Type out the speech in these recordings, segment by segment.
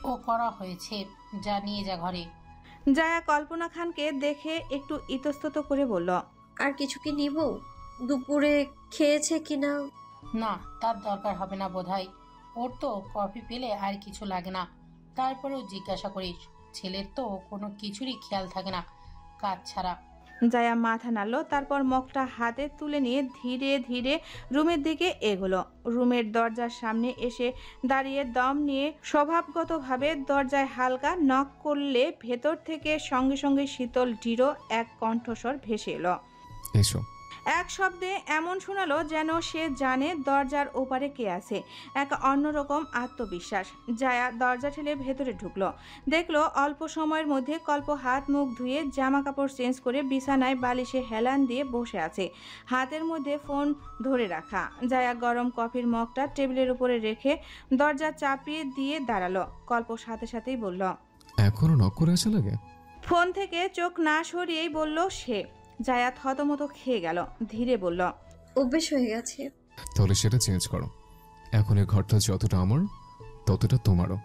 ও করা হয়েছে, যা নিয়ে যা ঘরে। জায়া কল্পনা খানকে দেখে একটু ইতস্তত করে বলল, আর কিছু কি নিব? দুপুরে খেয়েছে কিনা? না, তার দরকার হবে না বোধহয়। ওর তো কফি পেলে আর কিছু লাগে না। তারপরেও জিজ্ঞাসা করিস, ছেলের তো কোনো কিছুরই খেয়াল থাকে না কাজ ছাড়া। জায়া মাথা নাড়ল, তারপর মগটা হাতে তুলে নিয়ে ধীরে ধীরে রুমের দিকে এগোলো। রুমের দরজার সামনে এসে দাঁড়িয়ে দম নিয়ে স্বভাবগতভাবে দরজায় হালকা নক করলে ভেতর থেকে সঙ্গে সঙ্গে শীতল দৃঢ় এক কণ্ঠস্বর ভেসে এলো। এসো। এক শব্দে এমন শোনালো যেন সে জানে দরজার ওপারে কে আছে। এক অন্যরকম আত্মবিশ্বাস। জায়া দরজা ঠেলে ভেতরে ঢুকলো। দেখলো অল্প সময়ের মধ্যে কল্প হাত মুখ ধুয়ে জামা কাপড় চেঞ্জ করে বিছানায় বালিশে হেলান দিয়ে বসে আছে, হাতের মধ্যে ফোন ধরে রাখা। জায়া গরম কফির মগটা টেবিলের উপরে রেখে দরজা চাপিয়ে দিয়ে দাঁড়ালো। কল্প সাথে সাথেই বলল, এখনো নক করে আসা লাগে? ফোন থেকে চোখ না সরিয়েই বলল সে। জায়া থতমত খেয়ে গেল, ধীরে বলল, অভ্যেস হয়ে গেছে। তাহলে সেটা চেঞ্জ করো। এখন এই ঘরটা যতটা আমার ততটা তোমারও,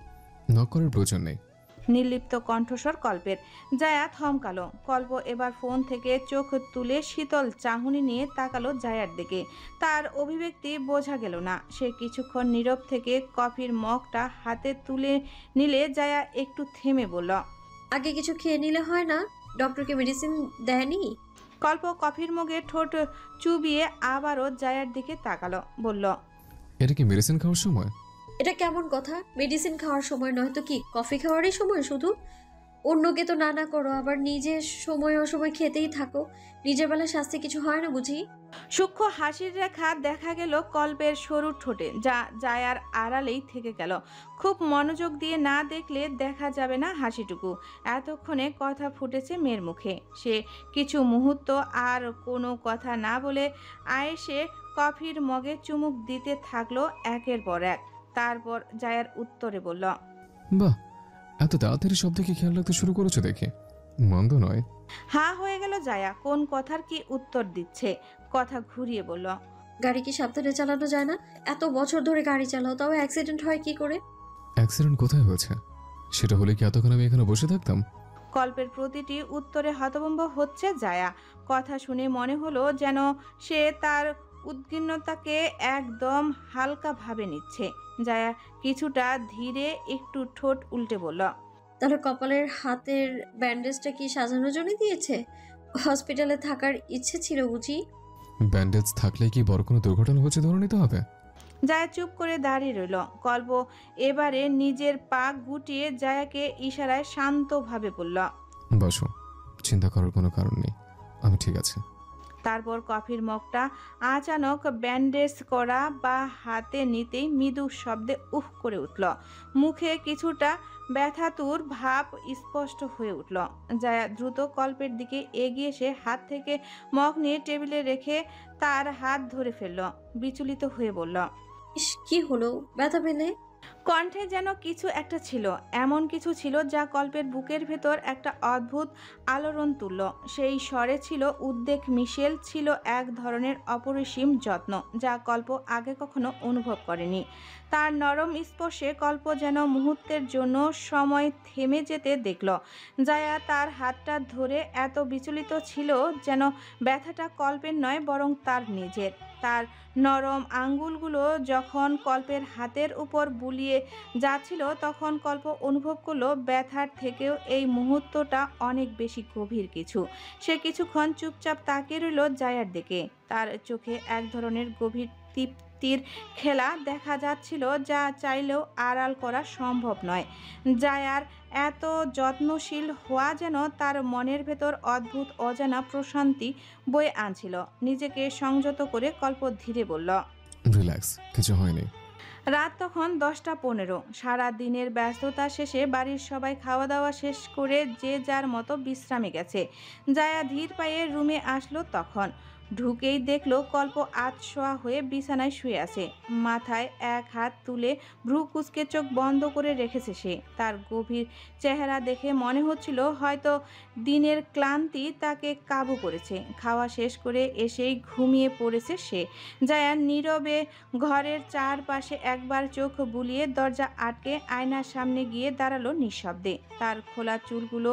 নক করার প্রয়োজন নেই। নির্লিপ্ত কণ্ঠস্বর কল্পের। জায়া থমকালো। কল্প এবার ফোন থেকে চোখ তুলে শীতল চাহনি নিয়ে তাকালো জায়ার দিকে। তার অভিব্যক্তি বোঝা গেল না। সে কিছুক্ষণ নীরব থেকে কফির মগটা হাতে তুলে নিলে জায়া একটু থেমে বলল, আগে কিছু খেয়ে নিলে হয় না? ডক্টরকে মেডিসিন দেয়নি? কল্প কফির মগে ঠোঁট চুবিয়ে আবারও জায়ার দিকে তাকালো, বলল, এটা কি মেডিসিন খাওয়ার সময়? এটা কেমন কথা? মেডিসিন খাওয়ার সময় নয় তো কি কফি খাওয়ারই সময় শুধু? অন্যকে তো না করো, আবার নিজে সময় অসময় খেতেই থাকো। নিজের বেলা শাস্তি কিছু হয় না বুঝি? সূক্ষ্ম হাসির রেখা দেখা গেল কল্পের সরু ঠোঁটে, যা জায়ার আড়ালেই থেকে গেল। খুব মনোযোগ দিয়ে না দেখলে দেখা যাবে না হাসিটুকু। এতক্ষণে কথা ফুটেছে মেয়ের মুখে। সে কিছু মুহূর্ত আর কোনো কথা না বলে আয়েসে কফির মগে চুমুক দিতে থাকলো একের পর এক। তারপর জায়ার উত্তরে বলল, বাহ, এত তাড়াতাড়ি সব দিকে খেয়াল রাখতে শুরু করেছো দেখে, মন্দ নয়। হ্যাঁ হয়ে গেল জায়া, কোন কথার কি উত্তর দিচ্ছে। কথা ঘুরিয়ে বলল, গাড়ি কি সাবধানে চালানো যায় না? এত বছর ধরে গাড়ি চালাও, তাও অ্যাক্সিডেন্ট হয় কি করে? অ্যাক্সিডেন্ট কোথায় হয়েছে? সেটা হলে কি এতক্ষণ আমি এখানে বসে থাকতাম? কল্পের প্রতিটি উত্তরে হতভম্ব হচ্ছে জায়া। কথা শুনে মনে হলো যেন সে তার উদ্বিগ্নতাকে একদম হালকাভাবে নিচ্ছে। জায়া কিছুটা ধীরে একটু ঠোঁট উল্টে বলল, তাহলে কপালের হাতের ব্যান্ডেজটা কি সাজানোর জন্য দিয়েছে? হসপিটালে থাকার ইচ্ছে ছিল বুঝি? ব্যান্ডেজ থাকলে কি বড় কোনো দুর্ঘটনা হচ্ছে ধরে নিতে হবে? জায়া চুপ করে দাঁড়িয়ে রইল। কল্প এবারে নিজের পা গুটিয়ে জায়াকে ইশারায় শান্তভাবে বলল, বসো, চিন্তা করার কোনো কারণ নেই, আমি ঠিক আছে। তারপর কফির মগটা আচানক ব্যান্ডেজ করা বা হাতে নিতেই মৃদু শব্দে উহ করে উঠল। মুখে কিছুটা ব্যথাতুর ভাব স্পষ্ট হয়ে উঠল। জায়া দ্রুত কল্পের দিকে এগিয়ে এসে হাত থেকে মগ নিয়ে টেবিলে রেখে তার হাত ধরে ফেলল। বিচলিত হয়ে বলল, ইস, কি হলো? ব্যথা পেলে? কণ্ঠে যেন কিছু একটা ছিল, এমন কিছু ছিল যা কল্পের বুকের ভেতর একটা অদ্ভুত আলোড়ন তুলল। সেই স্বরে ছিল উদ্বেগ, মিশেল ছিল এক ধরনের অপরিসীম যত্ন, যা কল্প আগে কখনো অনুভব করেনি। তার নরম স্পর্শে কল্প যেন মুহূর্তের জন্য সময় থেমে যেতে দেখল। জায়া তার হাতটা ধরে এত বিচলিত ছিল যেন ব্যথাটা কল্পের নয় বরং তার নিজের। তার নরম আঙ্গুলগুলো যখন কল্পের হাতের উপর বুলিয়ে যাচ্ছিল তখন কল্প অনুভব করলো ব্যথার থেকেও এই মুহূর্তটা অনেক বেশি গভীর কিছু। সে কিছুক্ষণ চুপচাপ তাকিয়ে রইল জায়ার দিকে। তার চোখে এক ধরনের গভীর তৃপ্তির খেলা দেখা যাচ্ছিল যা চাইলেও আড়াল করা সম্ভব নয়। জায়ার এত যত্নশীল হওয়া যেন তার মনের ভেতর অদ্ভুত অজানা প্রশান্তি বয়ে আনছিল। নিজেকে সংযত করে কল্প ধীরে বলল, রিল্যাক্স, কিছু হয়নি। রাত তখন 10টা 15। সারা দিনের ব্যস্ততা শেষে বাড়ির সবাই খাওয়া দাওয়া শেষ করে যে যার মতো বিশ্রামে গেছে। জায়া ধীর পায়ে রুমে আসলো তখন। ঢুকেই দেখলো কল্প আধশোয়া হয়ে বিছানায় শুয়ে আছে। মাথায় এক হাত তুলে ভ্রু কুঁচকে চোখ বন্ধ করে রেখেছে সে। তার গভীর চেহারা দেখে মনে হচ্ছিল হয়তো দিনের ক্লান্তি তাকে কাবু করেছে। খাওয়া শেষ করে এসেই ঘুমিয়ে পড়েছে সে। জায়ান নীরবে ঘরের চারপাশে একবার চোখ বুলিয়ে দরজা আটকে আয়নার সামনে গিয়ে দাঁড়ালো নিঃশব্দে। তার খোলা চুলগুলো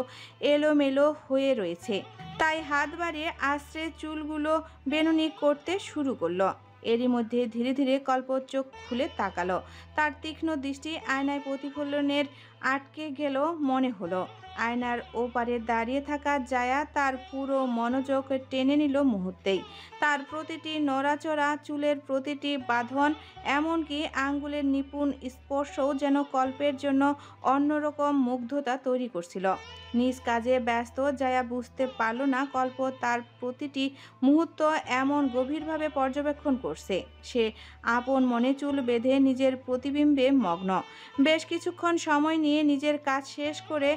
এলোমেলো হয়ে রয়েছে, তাই হাত বাড়িয়ে আশ্রে চুলগুলো বেনুনি করতে শুরু করলো। এরই মধ্যে ধীরে ধীরে কল্প চোখ খুলে তাকালো। তার তীক্ষ্ণ দৃষ্টি আয়নায় প্রতিফলনের আটকে গেল মনে হলো। আয়নার ওপারে দাঁড়িয়ে থাকা জায়া তার পুরো মনোযোগ টেনে নিল মুহূর্তেই। তার প্রতিটি নড়াচড়া, চুলের প্রতিটি বাঁধন, এমনকি আঙ্গুলের নিপুণ স্পর্শও যেন কল্পের জন্য অন্যরকম মুগ্ধতা তৈরি করছিল। নিজ কাজে ব্যস্ত জায়া বুঝতে পারল না কল্প তার প্রতিটি মুহূর্ত এমন গভীরভাবে পর্যবেক্ষণ করছে। সে আপন মনে চুল বেঁধে নিজের প্রতিবিম্বে মগ্ন। বেশ কিছুক্ষণ সময় নিয়ে নিজের কাজ শেষ করে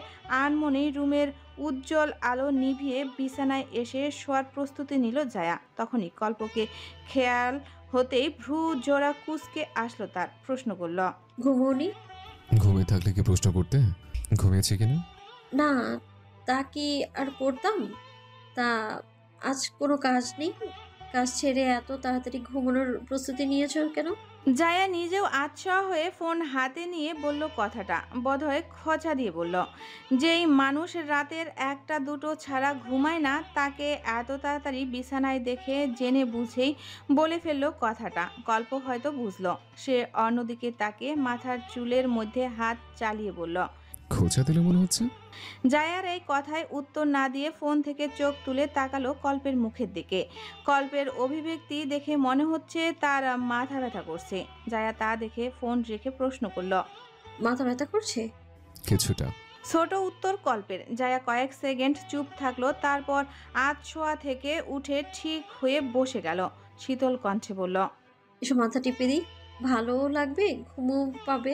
আনমনেই রুমের উজ্জ্বল আলো নিভিয়ে বিছানায় এসে শোয়ার প্রস্তুতি নিল জায়া। তখনই কল্পকে খেয়াল হতেই ভ্রু জোড়া কুঁচকে আসলো তার। প্রশ্ন করল, ঘুমোনি? ঘুমিয়ে থাকলে কি প্রশ্ন করতে? ঘুমিয়েছে কিনা? না, তা কি আর করতাম? তা আজ কোনো কাজ নেই? কাজ ছেড়ে এত তাড়াতাড়ি ঘুমানোর প্রস্তুতি নিয়েছ কেন? জায়া নিজেও আতশোয়া হয়ে ফোন হাতে নিয়ে বলল কথাটা। বোধহয় খোঁচা দিয়ে বলল, যেই মানুষ রাতের একটা দুটো ছাড়া ঘুমায় না তাকে এত তাড়াতাড়ি বিছানায় দেখে জেনে বুঝেই বলে ফেলল কথাটা। কল্প হয়তো বুঝলো। সে অন্যদিকে তাকিয়ে মাথার চুলের মধ্যে হাত চালিয়ে বলল, খোঁচা দিলে মনে হচ্ছে। জায়ার এই কথায় উত্তর না দিয়ে ফোন থেকে চোখ তুলে তাকালো কল্পের মুখের দিকে। কল্পের অভিব্যক্তি দেখে মনে হচ্ছে তার মাথা ব্যথা করছে। জায়া তা দেখে ফোন রেখে প্রশ্ন করল, মাথা ব্যথা করছে? কিছুটা। ছোট উত্তর কল্পের। জায়া কয়েক সেকেন্ড চুপ থাকলো, তারপর আধশোয়া থেকে উঠে ঠিক হয়ে বসে গেল। শীতল কণ্ঠে বলল, এসব মাথা টিপে দিই, ভালোও লাগবে, ঘুমও পাবে।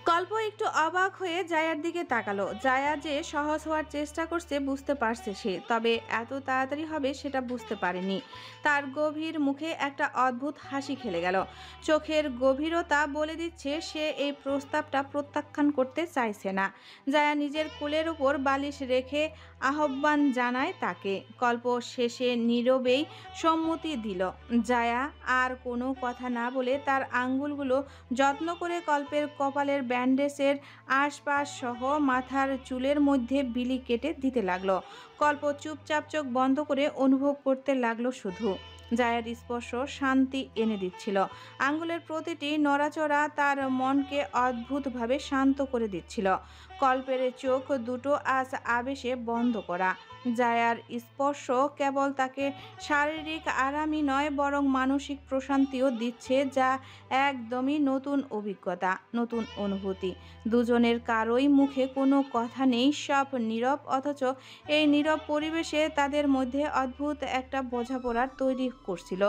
কল্প একটু অবাক হয়ে জায়ার দিকে তাকালো। জায়া যে সহজ হওয়ার চেষ্টা করছে বুঝতে পারছে সে, তবে এত তাড়াতাড়ি হবে সেটা বুঝতে পারেনি। তার গভীর মুখে একটা অদ্ভুত হাসি খেলে গেল। চোখের গভীরতা বলে দিচ্ছে সে এই প্রস্তাবটা প্রত্যাখ্যান করতে চাইছে না। জায়া নিজের কোলের উপর বালিশ রেখে আহ্বান জানায় তাকে। কল্প শেষে নীরবেই সম্মতি দিল। জায়া আর কোনো কথা না বলে তার আঙ্গুলগুলো যত্ন করে কল্পের কপালের ব্যান্ডেজের আশপাশ সহ মাথার চুলের মধ্যে বিলি কেটে দিতে লাগলো। কল্প চুপচাপ চোখ বন্ধ করে অনুভব করতে লাগলো শুধু। জায়ার স্পর্শ শান্তি এনে দিচ্ছিল। আঙ্গুলের প্রতিটি নড়াচড়া তার মনকে অদ্ভুতভাবে শান্ত করে দিচ্ছিল। কল্পের চোখ দুটো আজ আবেশে বন্ধ করা। জায়ার স্পর্শ কেবল তাকে শারীরিক আরামই নয়, বরং মানসিক প্রশান্তিও দিচ্ছে, যা একদমই নতুন অভিজ্ঞতা, নতুন অনুভূতি। দুজনের কারোই মুখে কোনো কথা নেই, সব নীরব, অথচ এই নীরব পরিবেশে তাদের মধ্যে অদ্ভুত একটা বোঝাপড়ার তৈরি করছিল,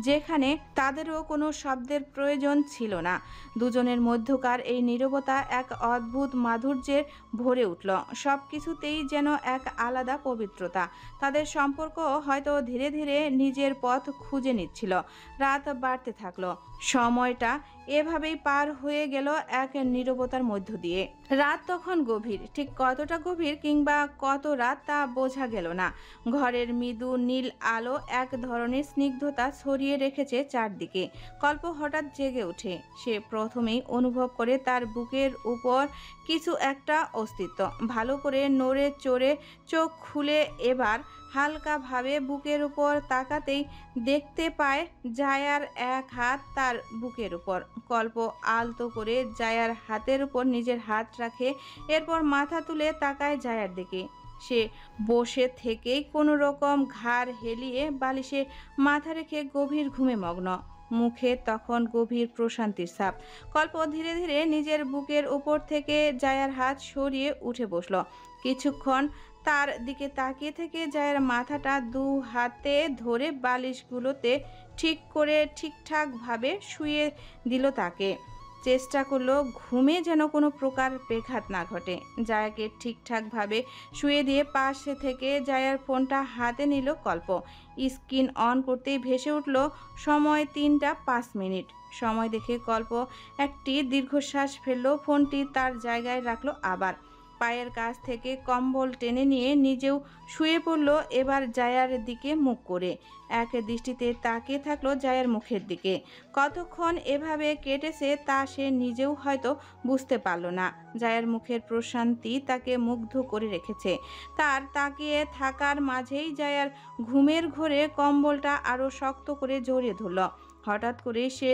যেখানে তাদেরও কোনো শব্দের প্রয়োজন ছিল না। দুজনের মধ্যকার এই নীরবতা এক অদ্ভুত মাধুর্যে ভরে উঠল। সব কিছুতেই যেন এক আলাদা পবিত্রতা। তাদের সম্পর্ক হয়তো ধীরে ধীরে নিজের পথ খুঁজে নিচ্ছিল। রাত বাড়তে থাকলো। সময়টা এভাবেই পার হয়ে গেল এক নীরবতার মধ্য দিয়ে। রাত তখন গভীর। ঠিক কতটা গভীর কিংবা কত রাত তা বোঝা গেল না। ঘরের মৃদু নীল আলো এক ধরনের স্নিগ্ধতা ছড়িয়ে রেখেছে চারদিকে। কল্প হঠাৎ জেগে ওঠে। সে প্রথমেই অনুভব করে তার বুকের উপর কিছু একটা অস্তিত্ব। ভালো করে নড়ে চড়ে চোখ খুলে এবার হালকাভাবে বুকের উপর তাকাতেই দেখতে পায় জায়ার এক হাত তার বুকের উপর। কল্প আলতো করে জায়ার হাতের উপর নিজের হাত রাখে, এরপর মাথা তুলে তাকায় জায়ার দিকে। সে বসে থেকেই কোনো রকম ঘাড় হেলিয়ে বালিশে মাথা রেখে গভীর ঘুমে মগ্ন। মুখে তখন গভীর প্রশান্তির ছাপ। কল্প ধীরে ধীরে নিজের বুকের উপর থেকে জায়ার হাত সরিয়ে উঠে বসল। কিছুক্ষণ তার দিকে তাকিয়ে থেকে জায়ার মাথাটা দু হাতে ধরে বালিশগুলোতে ঠিক করে ঠিকঠাকভাবে শুয়ে দিল তাকে। চেষ্টা করলো ঘুমে যেন কোনো প্রকার ব্যাঘাত না ঘটে। জায়াকে ঠিকঠাকভাবে শুয়ে দিয়ে পাশ থেকে জায়ার ফোনটা হাতে নিল কল্প। স্ক্রিন অন করতেই ভেসে উঠল সময় 3টা 5 মিনিট। সময় দেখে কল্প একটি দীর্ঘশ্বাস ফেললো, ফোনটি তার জায়গায় রাখলো। আবার পায়ের কাছ থেকে কম্বল টেনে নিয়ে নিজেও শুয়ে পড়ল, এবার জায়ার দিকে মুখ করে। এক দৃষ্টিতে তাকিয়ে থাকলো জায়ার মুখের দিকে। কতক্ষণ এভাবে কেটেছে তা সে নিজেও হয়তো বুঝতে পারল না। জায়ার মুখের প্রশান্তি তাকে মুগ্ধ করে রেখেছে। তার তাকিয়ে থাকার মাঝেই জায়ার ঘুমের ঘোরে কম্বলটা আরও শক্ত করে জড়িয়ে ধরল। হঠাৎ করে সে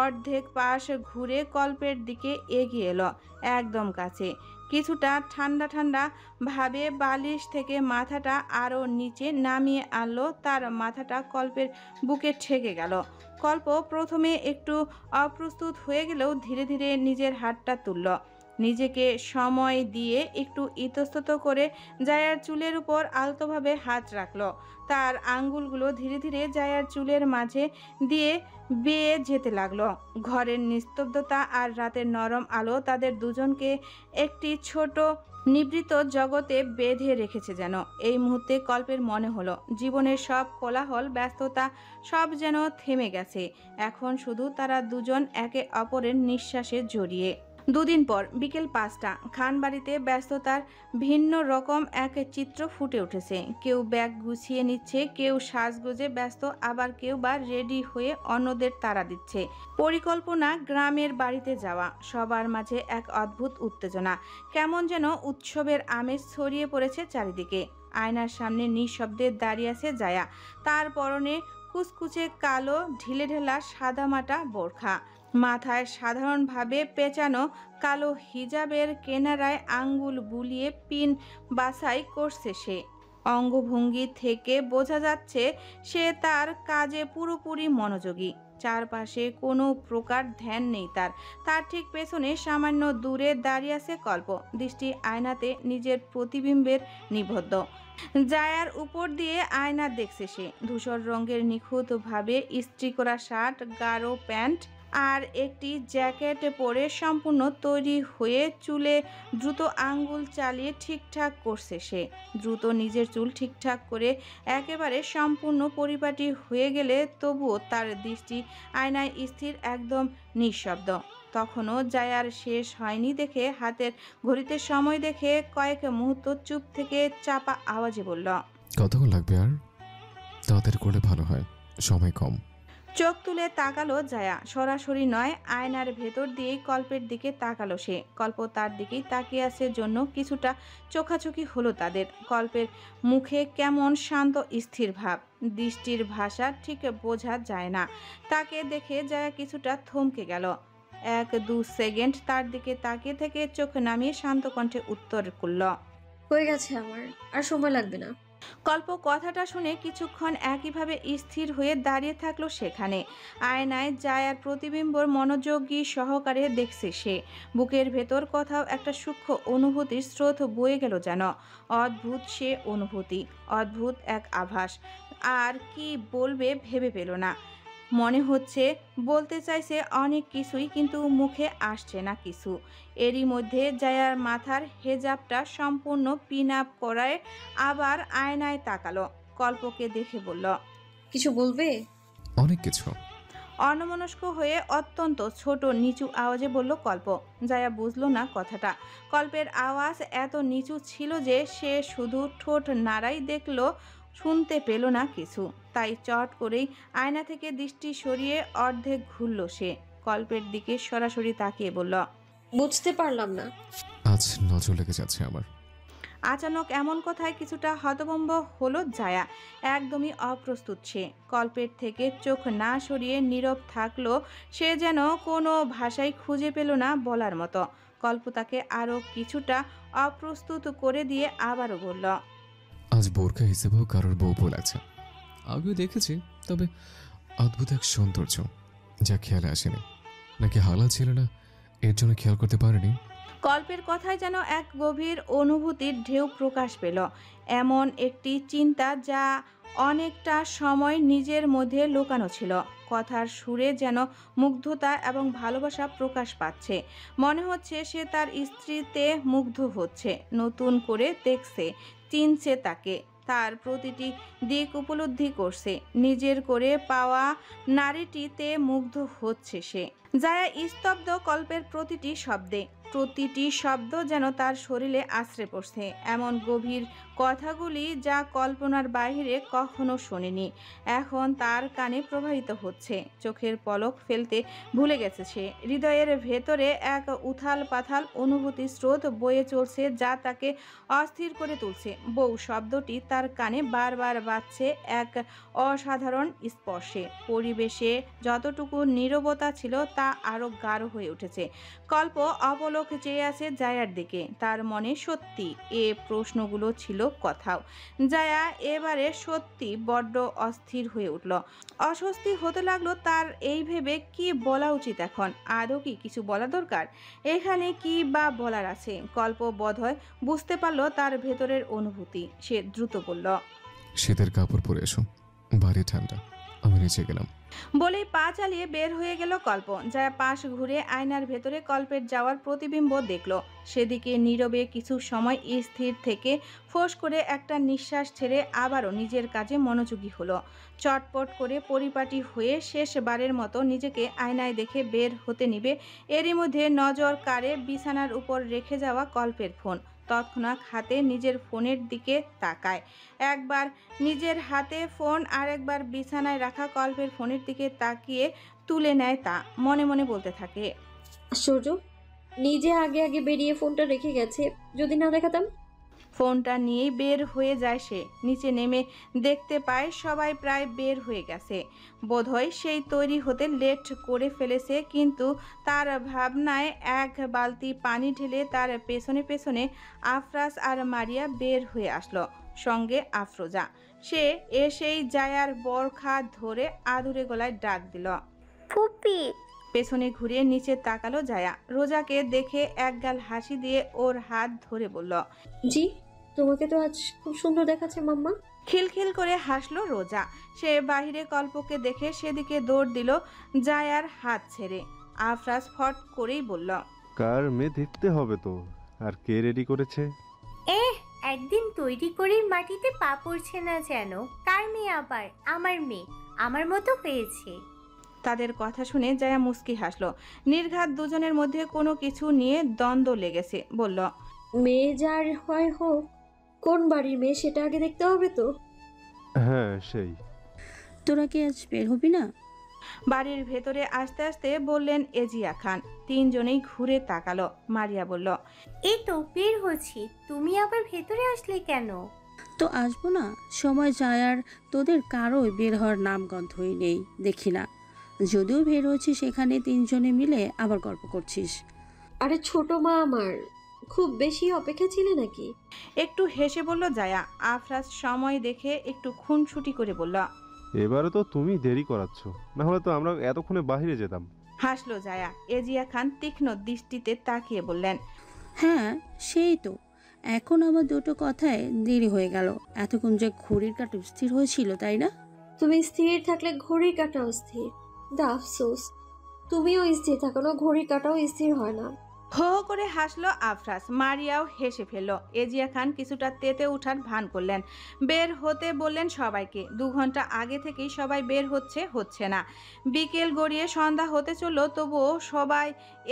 অর্ধেক পাশ ঘুরে কল্পের দিকে এগিয়ে এলো, একদম কাছে। কিছুটা ঠান্ডা ঠান্ডা ভাবে বালিশ থেকে মাথাটা আরও নিচে নামিয়ে আনলো। তার মাথাটা কল্পের বুকে ঠেকে গেল। কল্প প্রথমে একটু অপ্রস্তুত হয়ে গেলেও ধীরে ধীরে নিজের হাতটা তুলল। নিজেকে সময় দিয়ে একটু ইতস্তত করে জায়ার চুলের উপর আলতোভাবে হাত রাখল। তার আঙ্গুলগুলো ধীরে ধীরে জায়ার চুলের মাঝে দিয়ে বেয়ে যেতে লাগলো। ঘরের নিস্তব্ধতা আর রাতের নরম আলো তাদের দুজনকে একটি ছোট নিবৃত জগতে বেঁধে রেখেছে যেন। এই মুহূর্তে কল্পের মনে হলো জীবনের সব কোলাহল ব্যস্ততা সব যেন থেমে গেছে। এখন শুধু তারা দুজন একে অপরের নিঃশ্বাসে জড়িয়ে। দুদিন পর বিকেল 5টা, খানবাড়িতে ব্যস্ততার ভিন্ন রকম এক চিত্র ফুটে উঠেছে। কেউ ব্যাগ গুছিয়ে নিচ্ছে, কেউ সাজগোজে ব্যস্ত, আবার কেউ বা রেডি হয়ে অন্যদের তাড়া দিচ্ছে। পরিকল্পনা গ্রামের বাড়িতে যাওয়া। সবার মাঝে এক অদ্ভুত উত্তেজনা, কেমন যেন উৎসবের আমেজ ছড়িয়ে পড়েছে চারিদিকে। আয়নার সামনে নিঃশব্দে দাঁড়িয়ে আছে জায়া। তার পরনে কুচকুচে কালো ঢিলেঢালা সাদামাটা বোরখা, মাথায় সাধারণভাবে পেঁচানো কালো হিজাবের কেনারায় আঙ্গুল বুলিয়ে পিন বাছাই করছে সে। অঙ্গভঙ্গি থেকে বোঝা যাচ্ছে সে তার কাজে পুরোপুরি মনোযোগী। চারপাশে কোনো প্রকার ধ্যান নেই তার। তার ঠিক পেছনে সামান্য দূরে দাঁড়িয়ে আছে কল্প, দৃষ্টি আয়নাতে নিজের প্রতিবিম্বের নিবদ্ধ। জায়ার উপর দিয়ে আয়না দেখছে সে। ধূসর রঙের নিখুঁতভাবে ইস্ত্রি করা শার্ট, গাঢ় প্যান্ট আর একটি জ্যাকেট পরে সম্পূর্ণ তৈরি হয়ে চুলে দ্রুত আঙ্গুল চালিয়ে ঠিকঠাক করছে সে। দ্রুত নিজের চুল ঠিকঠাক করে একেবারে সম্পূর্ণ পরিপাটি হয়ে গেলে তবুও তার দৃষ্টি আয়নায় স্থির, একদম নিঃশব্দ। তখনও জায়ার শেষ হয়নি দেখে হাতের ঘড়িতে সময় দেখে কয়েক মুহূর্ত চুপ থেকে চাপা আওয়াজে বলল, কতক্ষণ লাগবে? আর তাড়াতাড়ি করলে ভালো হয়, সময় কম। চোখ তুলে তাকালো জায়া, সরাসরি নয় আয়নার ভেতর দিয়েই কল্পের দিকে তাকালো সে। কল্প তার দিকেই তাকিয়ে আছে জন্য কিছুটা চোখাচোখি হলো তাদের। কল্পের মুখে কেমন শান্ত স্থির ভাব, দৃষ্টির ভাষা ঠিক বোঝা যায় না। তাকে দেখে জায়া কিছুটা থমকে গেল। 1-2 সেকেন্ড তার দিকে তাকিয়ে থেকে চোখ নামিয়ে শান্ত কণ্ঠে উত্তর করল, হয়ে গেছে আমার, আর সময় লাগবে না। কল্প কথাটা শুনে কিছুক্ষণ একইভাবে স্থির হয়ে দাঁড়িয়ে থাকলো সেখানে। আয়নায় জায়ার প্রতিবিম্বর মনোযোগী সহকারে দেখছে সে। বুকের ভেতর কোথাও একটা সূক্ষ্ম অনুভূতির স্রোত বয়ে গেল যেন। অদ্ভুত সে অনুভূতি, অদ্ভুত এক আভাস। আর কি বলবে ভেবে পেল না। মনে হচ্ছে বলতে চাইছে অনেক কিছুই, কিন্তু মুখে আসছে না কিছু। এরই মধ্যে জায়ার মাথার হেজাবটা সম্পূর্ণ পিন আপ করায় আবার আয়নায় তাকালো। কল্পকে দেখে বলল, কিছু বলবে? অনেক কিছু। অন্যমনস্ক হয়ে অত্যন্ত ছোট নিচু আওয়াজে বলল কল্প। জায়া বুঝলো না কথাটা। কল্পের আওয়াজ এত নিচু ছিল যে সে শুধু ঠোঁট নাড়াই দেখলো, শুনতে পেল না কিছু। তাই চট করেই আয়না থেকে দৃষ্টি সরিয়ে অর্ধেক ঘুরল সে। কল্পের দিকে সরাসরি তাকিয়ে বলল, বুঝতে পারলাম না। আজ নজর লেগে যাচ্ছে আমার। আচানক এমন কথায় কিছুটা হতভম্ব হলো জায়া। একদমই অপ্রস্তুত সে। কল্পের থেকে চোখ না সরিয়ে নীরব থাকলো সে, যেন কোনো ভাষাই খুঁজে পেল না বলার মতো। কল্প তাকে আরও কিছুটা অপ্রস্তুত করে দিয়ে আবারও বলল, আজ বোরকা হিসেবেও কারোর বউ লাগছে। আগেও দেখেছি, তবে অদ্ভুত এক সৌন্দর্য যা খেয়ালে আসেনি। নাকি হালাল ছিল না, এর জন্য খেয়াল করতে পারেনি। কল্পের কথায় যেন এক গভীর অনুভূতির ঢেউ প্রকাশ পেল। এমন একটি চিন্তা যা অনেকটা সময় নিজের মধ্যে লুকানো ছিল। কথার সুরে যেন মুগ্ধতা এবং ভালোবাসা প্রকাশ পাচ্ছে। মনে হচ্ছে সে তার স্ত্রীতে মুগ্ধ হচ্ছে, নতুন করে দেখছে, চিনছে তাকে, তার প্রতিটি দিক উপলব্ধি করছে, নিজের করে পাওয়া নারীটিতে মুগ্ধ হচ্ছে সে। যায়া স্তব্ধ কল্পের প্রতিটি শব্দে, প্রতিটি শব্দ যেন তার শরীরে আশ্রে পড়ছে। এমন গভীর কথাগুলি যা কল্পনার বাহিরে কখনো শোনেনি, এখন তার কানে প্রবাহিত হচ্ছে। চোখের পলক ফেলতে ভুলে গেছে সে। হৃদয়ের ভেতরে এক উথাল পাথাল অনুভূতি স্রোত বয়ে চলছে যা তাকে অস্থির করে তুলছে। বউ শব্দটি তার কানে বারবার বাজছে এক অসাধারণ স্পর্শে। পরিবেশে যতটুকু নীরবতা ছিল তা আরো গাঢ় হয়ে উঠেছে। কল্প অপলক চেয়ে আছে জায়ার দিকে। তার মনে সত্যি এ প্রশ্নগুলো ছিল কোথাও। জায়া এবারে সত্যি বড্ড অস্থির হয়ে উঠল। অস্বস্তি হতে লাগলো তার। এই ভেবে কি বলা উচিত এখন? আদৌ কি কিছু বলা দরকার? এখানে কি বা বলার আছে? কল্প বোধহয় বুঝতে পারলো তার ভেতরের অনুভূতি। সে দ্রুত বলল, শীতের কাপড় পরে এসো, বাড়ি ঠান্ডা। আমি নিচে গেলাম। বলেই পা চালিয়ে বের হয়ে গেল কল্প। যায় পাশ ঘুরে আয়নার ভেতরে কল্পের যাওয়ার প্রতিবিম্ব দেখল। সেদিকে নীরবে কিছু সময় স্থির থেকে ফোঁস করে একটা নিঃশ্বাস ছেড়ে আবারও নিজের কাজে মনোযোগী হলো। চটপট করে পরিপাটি হয়ে শেষবারের মতো নিজেকে আয়নায় দেখে বের হতে নিবে, এরই মধ্যে নজর কাড়ে বিছানার উপর রেখে যাওয়া কল্পের ফোন। তৎক্ষণাৎ হাতে নিজের ফোনের দিকে তাকায়। একবার নিজের হাতে ফোন আর একবার বিছানায় রাখা কল্পের ফোনের দিকে তাকিয়ে তুলে নেয় তা। মনে মনে বলতে থাকে, আশ্চর্য, নিজে আগে আগে বেরিয়ে ফোনটা রেখে গেছে, যদি না দেখাতাম। ফোনটা নিয়েই বের হয়ে যায় সে। নিচে নেমে দেখতে পায় সবাই প্রায় বের হয়ে গেছে। বোধহয় সেই তৈরি হতে লেট করে ফেলেছে, কিন্তু তার ভাবনায় এক বালতি পানি ঢেলে তার পেছনে পেছনে আফরাজ আর মারিয়া বের হয়ে আসলো, সঙ্গে আফরোজা। সে এসেই জায়ার বরখা ধরে আদুরে গলায় ডাক দিল, ফুপি। পেছনে ঘুরে নিচে তাকালো জায়া। রোজাকে দেখে একগাল হাসি দিয়ে ওর হাত ধরে বলল, জি, তোমাকে তো আজ খুব সুন্দর দেখাচ্ছে মাম্মা। খিলখিল করে হাসলো রোজা। সে বাহিরে কল্পকে দেখে সেদিকে দৌড় দিল জায়ার হাত ছেড়ে। আফরাজ ফট করেই বলল, কার মেয়ে দেখতে হবে তো, আর কে রেডি করেছে? একদিন তৈরি করে মাটিতে পা পড়ছে না যেন। কার মেয়ে আবার? আমার মেয়ে, আমার মতো হয়েছে। তাদের কথা শুনে জায়া মুস্কি হাসলো। নির্ঘাত দুজনের মধ্যে কোনো কিছু নিয়ে দ্বন্দ্ব লেগেছে। বলল, মেয়ে যার হয় হোক, কোন বাড়ির মেয়ে সেটা আগে দেখতে হবে তো। হ্যাঁ সেই। তোরা কি আজ বের হবি না? বাড়ির ভেতরে আসতে আসতে বললেন এজিয়া খান। তিনজনেই ঘুরে তাকালো। মারিয়া বলল, এই তো বের হচ্ছি, তুমি আবার ভেতরে আসলে কেন? তো আসবো না, সময় যায় আর তোদের কারোই বের হওয়ার নামগন্ধই নেই, দেখি না। যদিও বের হচ্ছিস সেখানে তিনজনে মিলে আবার গল্প করছিস। আরে ছোট মা আমার, খুব বেশি অপেক্ষা ছিলে নাকি? একটু হেসে বলল জায়া। আফরাজ সময় দেখে একটু খুনসুটি করে বলল, এবারে তো তুমি দেরি করাচ্ছ, না হলে তো আমরা এতক্ষণে বাইরে যেতাম। হাসলো জায়া। এজিয়া খান তীক্ষ্ণ দৃষ্টিতে তাকিয়ে বললেন, হ্যাঁ সেই তো, এখন আমার দুটো কথায় দেরি হয়ে গেল। এতক্ষণ যে ঘড়ির কাটা স্থির হয়েছিল, তাই না? তুমি স্থির থাকলে ঘড়ির কাটাও স্থির। দা আফসোস, তুমিও স্থির থাকো না, ঘড়ির কাটাও স্থির হয় না। হো হো করে হাসলো আফরাজ। মারিয়াও হেসে ফেলল। এজিয়া খান কিছুটা তেতে উঠার ভান করলেন। বের হতে বললেন সবাইকে। 2 ঘন্টা আগে থেকেই সবাই বের হচ্ছে না। বিকেল গড়িয়ে সন্ধ্যা হতে চলল, তবুও সবাই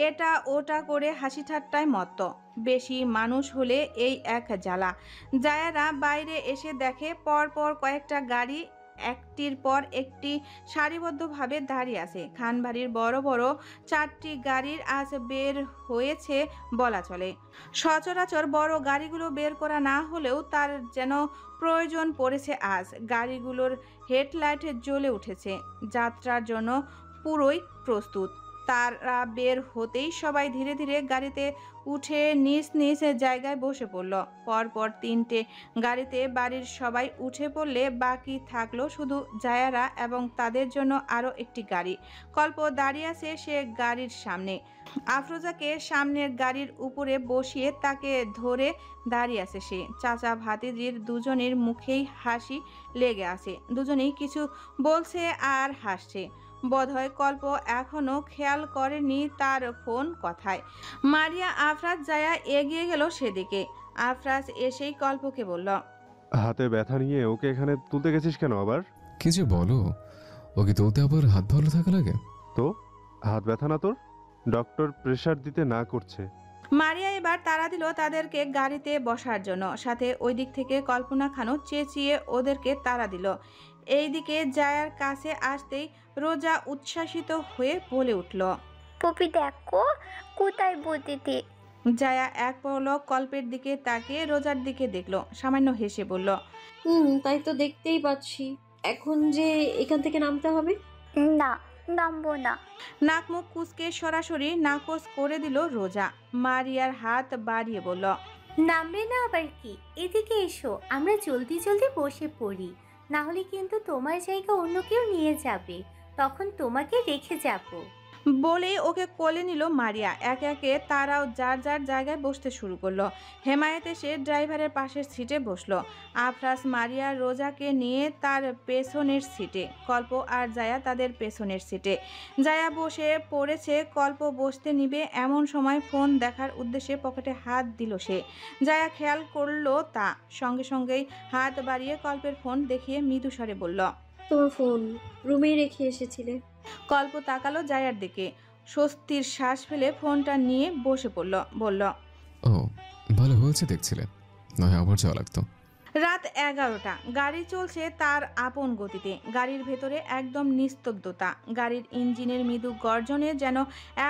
এটা ওটা করে হাসি ঠাট্টায় মত্ত। বেশি মানুষ হলে এই এক জ্বালা। জায়ারা বাইরে এসে দেখে পরপর কয়েকটা গাড়ি একটির পর একটি সারিবদ্ধভাবে দাঁড়িয়ে আছে। খানবাড়ির বড় বড় 4টি গাড়ির আজ বের হয়েছে বলা চলে। সচরাচর বড় গাড়িগুলো বের করা না হলেও তার যেন প্রয়োজন পড়েছে আজ। গাড়িগুলোর হেডলাইট জ্বলে উঠেছে, যাত্রার জন্য পুরোই প্রস্তুত। তারা বের হতেই সবাই ধীরে ধীরে গাড়িতে উঠে নিজ নিজ জায়গায় বসে পড়ল। পরপর 3টে গাড়িতে বাড়ির সবাই উঠে পড়লে বাকি থাকলো শুধু জায়ারা এবং তাদের জন্য আরও একটি গাড়ি। কল্প দাঁড়িয়ে আছে সে গাড়ির সামনে। আফরোজাকে সামনের গাড়ির উপরে বসিয়ে তাকে ধরে দাঁড়িয়ে আছে সে। চাচা ভাতিজির দুজনের মুখেই হাসি লেগে আছে, দুজনেই কিছু বলছে আর হাসছে। বোধহয় কল্প এখনো খেয়াল করেনি তার ফোন কথায়। মারিয়া আফরাজ জায়া এগিয়ে গেল সেদিকে। আফরাজ এসেই কল্পকে বলল, হাতে ব্যথা নিয়ে ওকে এখানে তুলতে গেছিস কেন আবার? কি যে বলো, ওকে তুলতে আবার হাত ভালো থাকা লাগে? তো হাত ব্যথা না তোর? ডক্টর প্রেসার দিতে না করছে। মারিয়া এবার তাড়া দিল তাদেরকে গাড়িতে বসার জন্য। সাথে ওই দিক থেকে কল্পনা খানও চেঁচিয়ে ওদেরকে তাড়া দিল। এইদিকে জায়ার কাছে আসতেই রোজা উচ্ছ্বাসিত হয়ে বলে উঠল, পপি দেখো কোথায় বলতে। জায়া এক পলক কল্পের দিকে তাকিয়ে রোজার দিকে দেখলো, সামান্য হেসে বলল, তাই তো দেখতেই পাচ্ছি। এখন যে এখান থেকে নামতে হবে? না, নামবো না। নাক মুখ কুচকে সরাসরি নাকচ করে দিল রোজা। মারিয়ার হাত বাড়িয়ে বলল, নামবে না আবার কি? এদিকে এসো, আমরা জলদি জলদি বসে পড়ি, না হলে কিন্তু তোমার জায়গা অন্য কেউ নিয়ে যাবে, তখন তোমাকে রেখে যাবো। বলেই ওকে কোলে নিল মারিয়া। একে একে তারাও যার যার জায়গায় বসতে শুরু করলো। হেমায়েত এসে ড্রাইভারের পাশের সিটে বসলো। আফরাজ মারিয়া রোজাকে নিয়ে তার পেছনের সিটে, কল্প আর জায়া তাদের পেছনের সিটে। জায়া বসে পড়েছে, কল্প বসতে নিবে এমন সময় ফোন দেখার উদ্দেশ্যে পকেটে হাত দিল সে। জায়া খেয়াল করলো তা, সঙ্গে সঙ্গেই হাত বাড়িয়ে কল্পের ফোন দেখিয়ে মৃদু স্বরে বলল, তোমার ফোন রুমেই রেখে এসেছিলে। কল্প তাকালো জায়ার দিকে, স্বস্তির শ্বাস ফেলে ফোনটা নিয়ে বসে পড়ল। বলল, ও ভালো হয়েছে দেখছিলে, নয় আবার যাওয়া লাগতো। রাত 11টা। গাড়ি চলছে তার আপন গতিতে। গাড়ির ভেতরে একদম নিস্তব্ধতা। গাড়ির ইঞ্জিনের মৃদু গর্জনে যেন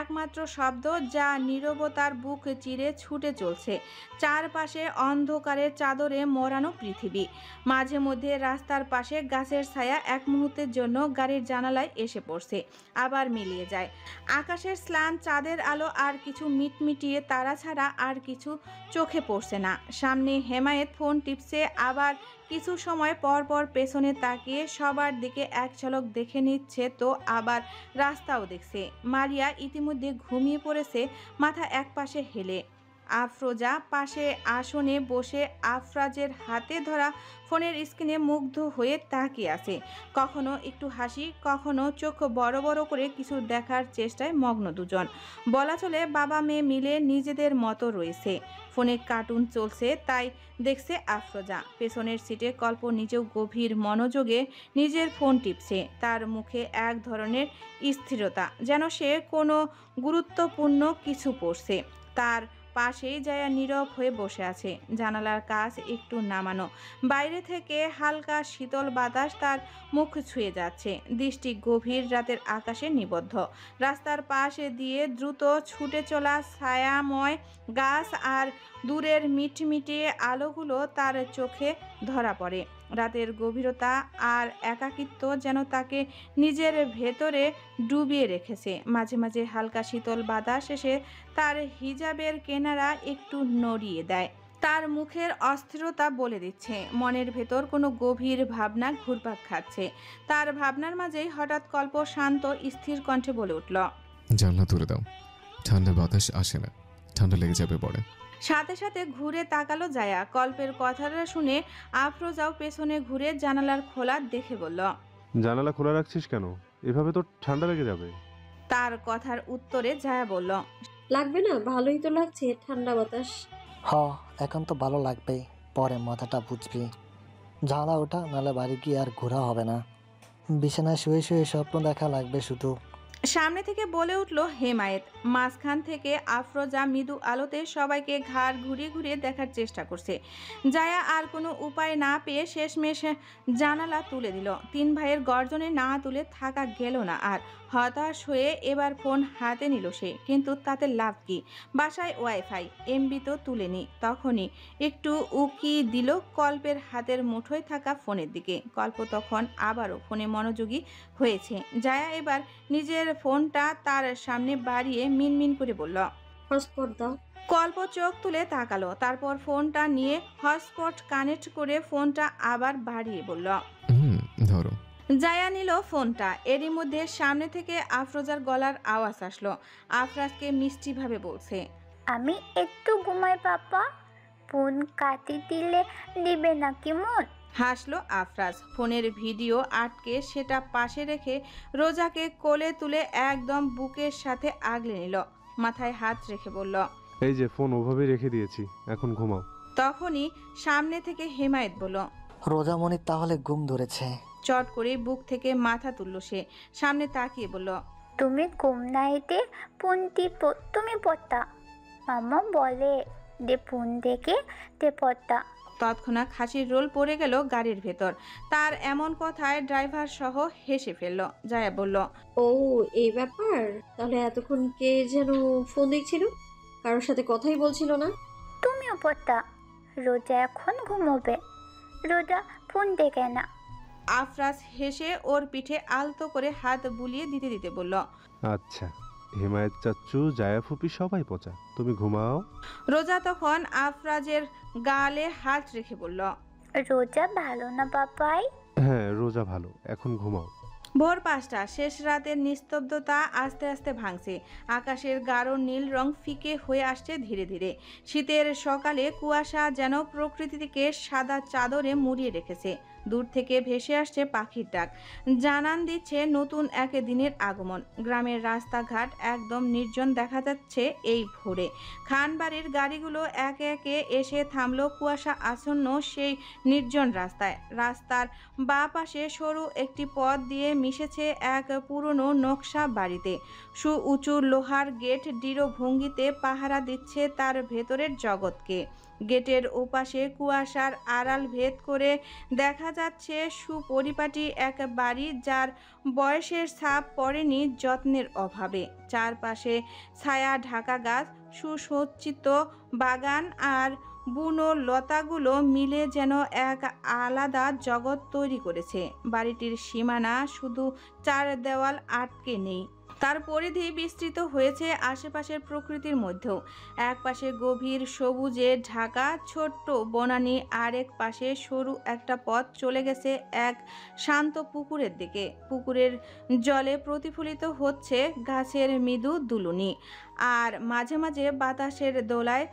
একমাত্র শব্দ যা নীরবতার বুক চিরে ছুটে চলছে। চারপাশে অন্ধকারের চাদরে মোড়ানো পৃথিবী। মাঝে মধ্যে রাস্তার পাশে গাছের ছায়া এক মুহূর্তের জন্য গাড়ির জানালায় এসে পড়ছে, আবার মিলিয়ে যায়। আকাশের স্লান চাঁদের আলো আর কিছু মিটমিটিয়ে তারা ছাড়া আর কিছু চোখে পড়ছে না। সামনে হেমায়েত ফোন টিপসে, আবার কিছু সময় পর পর পেছনে তাকিয়ে সবার দিকে এক ঝলক দেখে নিচ্ছে, তো আবার রাস্তাও দেখছে। মারিয়া ইতিমধ্যে ঘুমিয়ে পড়েছে, মাথা এক পাশে হেলে। আফরোজা পাশে আসনে বসে আফরাজের হাতে ধরা ফোনের স্ক্রিনে মুগ্ধ হয়ে তাকিয়ে আছে। কখনো একটু হাসি, কখনো চোখ বড় বড় করে কিছু দেখার চেষ্টায় মগ্ন দুজন। বলা চলে বাবা মেয়ে মিলে নিজেদের মতো রয়েছে। ফোনে কার্টুন চলছে, তাই দেখছে আফরোজা। পেছনের সিটে কল্প নিজেও গভীর মনোযোগে নিজের ফোন টিপছে। তার মুখে এক ধরনের স্থিরতা, যেন সে কোনো গুরুত্বপূর্ণ কিছু পড়ছে। তার পাশেই জায়া নীরব হয়ে বসে আছে। জানালার কাছ একটু নামানো, বাইরে থেকে হালকা শীতল বাতাস তার মুখ ছুঁয়ে যাচ্ছে। দৃষ্টি গভীর রাতের আকাশে নিবদ্ধ। রাস্তার পাশে দিয়ে দ্রুত ছুটে চলা ছায়াময় গাছ আর দূরের মিটমিটে আলোগুলো তার চোখে ধরা পড়ে। রাতের গভীরতা আর একাকিত্ব যেন তাকে নিজের ভেতরে ডুবিয়ে রেখেছে। মাঝে মাঝে হালকা শীতল বাতাস এসে তার হিজাবের কিনারা একটু নড়িয়ে দেয়। তার মুখের অস্থিরতা বলে দিচ্ছে মনের ভেতর কোনো গভীর ভাবনা ঘুরপাক খাচ্ছে। তার ভাবনার মাঝেই হঠাৎ কল্প শান্ত স্থির কণ্ঠে বলে উঠল, জানলা তুলে দাও, ঠান্ডা বাতাস আসে না, ঠান্ডা লেগে যাবে পরে। সাথে সাথে ঘুরে তাকালো জায়া। কল্পের কথাটা শুনে আফরোজাও পেছনে ঘুরে জানালার খোলা দেখে বলল, জানালা খোলা রাখছিস কেন? এভাবে তো ঠান্ডা লেগে যাবে। তার কথার উত্তরে জায়া বলল, লাগবে না, ভালোই তো লাগছে ঠান্ডা বাতাস। এখন তো ভালো লাগবেই, পরে মাথাটা বুঝবি। জানলা ওঠা, নাহলে বাড়ি গিয়ে আর ঘোরা হবে না। বিছানায় শুয়ে শুয়ে স্বপ্ন দেখা লাগবে শুধু। সামনে থেকে বলে উঠল হেমায়েত। মাঝখান থেকে আফরোজা মৃদু আলোতে সবাইকে ঘাড় ঘুরিয়ে ঘুরিয়ে দেখার চেষ্টা করছে। জায়া আর কোনো উপায় না পেয়ে শেষমেশ জানালা তুলে দিল। তিন ভাইয়ের গর্জনে না তুলে থাকা গেল না আর। হতাশ হয়ে এবার ফোন হাতে নিল সে, কিন্তু তাতে লাভ কি? বাসায় ওয়াইফাই, এমবি তো তুলেনি। তখনই একটু উকি দিল কল্পের হাতের মুঠোয় থাকা ফোনের দিকে। কল্প তখন আবারও ফোনে মনোযোগী হয়েছে। জায়া এবার নিজের ফোনটা তার সামনে বাড়িয়ে মিনমিন করে বলল, হটস্পট দাও। কল্প চোখ তুলে তাকালো, তারপর ফোনটা নিয়ে হটস্পট কানেক্ট করে ফোনটা আবার বাড়িয়ে বলল। ধরো। জায়া নিল ফোনটা। এরই মধ্যে সামনে থেকে আফরোজার গলার আওয়াজ আসলো। আফরাজকে মিষ্টিভাবে বলছে, আমি একটু ঘুমাই পাপা, ফোন কাটি দিবে না কেমন? হাসলো আফরাজ। ফোনের ভিডিও আটকে সেটা পাশে রেখে রোজাকে কোলে তুলে একদম বুকের সাথে আগলে নিল। মাথায় হাত রেখে বলল, এই যে ফোন ওভাবেই রেখে দিয়েছি, এখন ঘুমাও। তখনই সামনে থেকে হেমায়েত বলল, রোজামণির তাহলে ঘুম ধরেছে। চট করে বুক থেকে মাথা তুলল সে, সামনে তাকিয়ে বলল, তুমি ঘুম নাইতে ফোন টিপো তুমি পড়তা, মামা বলে দে ফোন দেখে দে পড়তা। তৎক্ষণাৎ হাসির রোল পড়ে গেল গাড়ির ভেতর। তার এমন কথায় ড্রাইভার সহ হেসে ফেলল। জায়া বলল, ও এই ব্যাপার, তাহলে এতক্ষণ কে যেন ফোন দেখছিল, কারোর সাথে কথাই বলছিল না? তুমিও পড়তা, রোজা এখন ঘুমোবে, রোজা ফোন দেখে না। আফরাজ হেসে ওর পিঠে আলতো করে হাত বুলিয়ে দিতে দিতে বলল, আচ্ছা, হিমায়ত চাচ্চু, জায়া ফুপি সবাই পচা, তুমি ঘুমাও। রোজা তখন আফরাজের গালে হাত রেখে বলল, রোজা ভালো না বাবাই? হ্যাঁ, রোজা ভালো, এখন ঘুমাও। ভোর 5টা। শেষ রাতের নিস্তব্ধতা আস্তে আস্তে ভাঙছে। আকাশের গাঢ় নীল রং ফিকে হয়ে আসছে ধীরে ধীরে। শীতের সকালে কুয়াশা যেন প্রকৃতিকে সাদা চাদরে মুড়িয়ে রেখেছে। দূর থেকে ভেসে আসছে পাখির ডাক, জানান দিচ্ছে নতুন এক দিনের আগমন। গ্রামের রাস্তাঘাট একদম নির্জন দেখা যাচ্ছে এই ভোরে। খানবাড়ির গাড়িগুলো একে একে এসে থামলো কুয়াশা আচ্ছন্ন সেই নির্জন রাস্তায়। রাস্তার বাঁ পাশে সরু একটি পথ দিয়ে মিশেছে এক পুরনো নকশা বাড়িতে। সুউঁচু লোহার গেট দৃঢ় ভঙ্গিতে পাহারা দিচ্ছে তার ভেতরের জগৎকে। গেটের ওপাশে কুয়াশার আড়াল ভেদ করে দেখা যাচ্ছে সুপরিপাটি এক বাড়ি, যার বয়সের ছাপ পড়েনি যত্নের অভাবে। চারপাশে ছায়া ঢাকা গাছ, সুসজ্জিত বাগান আর বুনো লতাগুলো মিলে যেন এক আলাদা জগৎ তৈরি করেছে। বাড়িটির সীমানা শুধু চার দেওয়াল আটকে নেই, তার পরিধি বিস্তৃত হয়েছে আশেপাশের প্রকৃতির মধ্যেও। এক পাশে গভীর সবুজে ঢাকা ছোট্ট বনানী, আরেক পাশে সরু একটা পথ চলে গেছে এক শান্ত পুকুরের দিকে। পুকুরের জলে প্রতিফলিত হচ্ছে গাছের মৃদু দুলুনি, আর মাঝে মাঝে বাতাসের দোলায়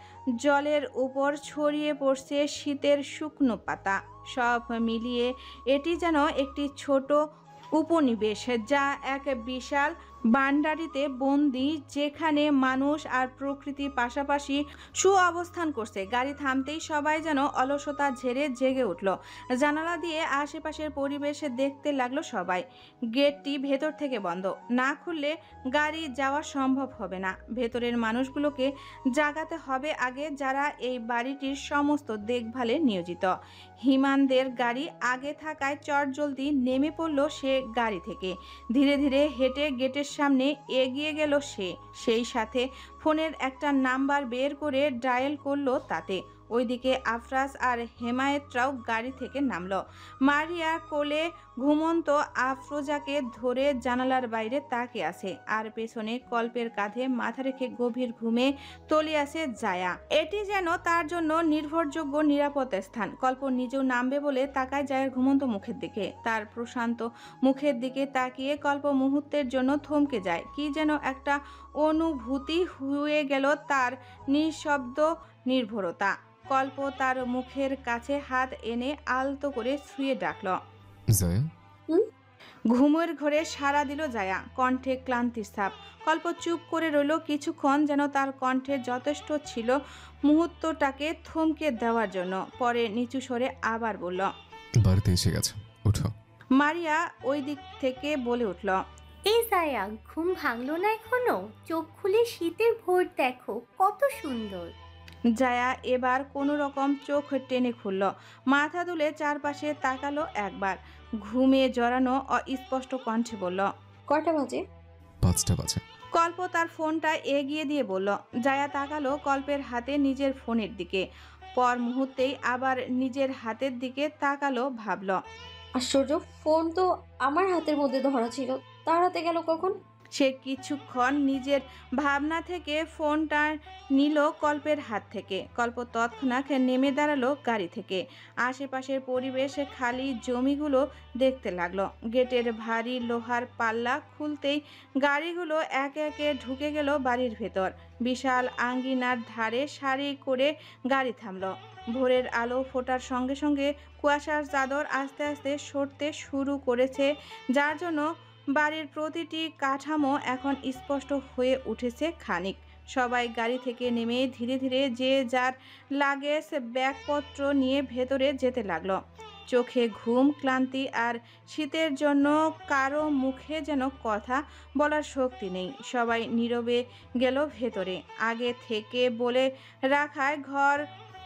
জলের উপর ছড়িয়ে পড়ছে শীতের শুকনো পাতা। সব মিলিয়ে এটি যেন একটি ছোট উপনিবেশ, যা এক বিশাল বান্ডারিতে বন্দি, যেখানে মানুষ আর প্রকৃতি পাশাপাশি অবস্থান করছে। গাড়ি থামতেই সবাই যেন অলসতা ঝেড়ে জেগে উঠল। জানালা দিয়ে আশেপাশের পরিবেশ দেখতে লাগলো সবাই। গেটটি ভেতর থেকে বন্ধ, না খুললে গাড়ি যাওয়া সম্ভব হবে না। ভেতরের মানুষগুলোকে জাগাতে হবে আগে, যারা এই বাড়িটির সমস্ত দেখভালে নিয়োজিত। হিমানদের গাড়ি আগে থাকায় চটজলদি নেমে পড়ল সে গাড়ি থেকে। ধীরে ধীরে হেঁটে গেটের সামনে এগিয়ে গেল সে। সেই সাথে ফোনের একটা নাম্বার বের করে ডায়াল করলো তাতে। ওইদিকে আফরাজ আর হেমায়েতরাও গাড়ি থেকে নামলো। মারিয়া কোলে ঘুমন্ত আফরোজাকে ধরে জানালার বাইরে তাকিয়ে আছে, আর পেছনে কল্পের কাঁধে মাথা রেখে গভীর ঘুমে তলিয়ে আছে জায়া। এটি যেন তার জন্য নির্ভরযোগ্য নিরাপদ স্থান। কল্প নিজেও নামবে বলে তাকায় জায়ার ঘুমন্ত মুখের দিকে। তার প্রশান্ত মুখের দিকে তাকিয়ে কল্প মুহূর্তের জন্য থমকে যায়। কি যেন একটা অনুভূতি হয়ে গেল তার নিঃশব্দ নির্ভরতা। কল্প তার মুখের কাছে হাত এনে আলতো করে শুয়ে ডাকল, জায়া। ঘুমের ঘোরে সাড়া দিল জায়া, কণ্ঠে ক্লান্তির ছাপ। কল্প চুপ করে রইল কিছুক্ষণ, যেন তার কণ্ঠে যথেষ্ট ছিল মুহূর্তটাকে থমকে দেওয়ার জন্য। পরে নিচু স্বরে আবার বলল, বাড়িতে এসে গেছে, উঠো। মারিয়া ওই দিক থেকে বলে উঠল, এই জায়া, ঘুম ভাঙলো না এখনো? চোখ খুলে শীতের ভোর দেখো কত সুন্দর। জায়া এবার কোনো রকম চোখ টেনে খুলল, মাথা তুলে চারপাশে তাকালো একবার। ঘুমে জড়ানো অস্পষ্ট কণ্ঠে বলল, কয়টা বাজে? 5টা বাজে। কল্প তার ফোনটা এগিয়ে দিয়ে বলল। জায়া তাকালো কল্পের হাতে নিজের ফোনের দিকে, পর মুহূর্তেই আবার নিজের হাতের দিকে তাকালো, ভাবল আশ্চর্য, ফোন তো আমার হাতের মধ্যে ধরা ছিল, তার হাতে গেল কখন? সে কিছুক্ষণ নিজের ভাবনা থেকে ফোনটা নিল কল্পের হাত থেকে। কল্প তৎক্ষণাৎ নেমে দাঁড়ালো গাড়ি থেকে, আশেপাশের পরিবেশ খালি জমিগুলো দেখতে লাগলো। গেটের ভারী লোহার পাল্লা খুলতেই গাড়িগুলো একে একে ঢুকে গেল বাড়ির ভেতর। বিশাল আঙ্গিনার ধারে সারি করে গাড়ি থামলো। ভোরের আলো ফোটার সঙ্গে সঙ্গে কুয়াশার চাদর আস্তে আস্তে সরতে শুরু করেছে, যার জন্য বাড়ির প্রতিটি কাঠামো এখন স্পষ্ট হয়ে উঠেছে খানিক। সবাই গাড়ি থেকে নেমে ধীরে ধীরে যে যার লাগেজ ব্যাগপত্র নিয়ে ভেতরে যেতে লাগলো। চোখে ঘুম, ক্লান্তি আর শীতের জন্য কারো মুখে যেন কথা বলার শক্তি নেই। সবাই নীরবে গেল ভেতরে। আগে থেকে বলে রাখায় ঘর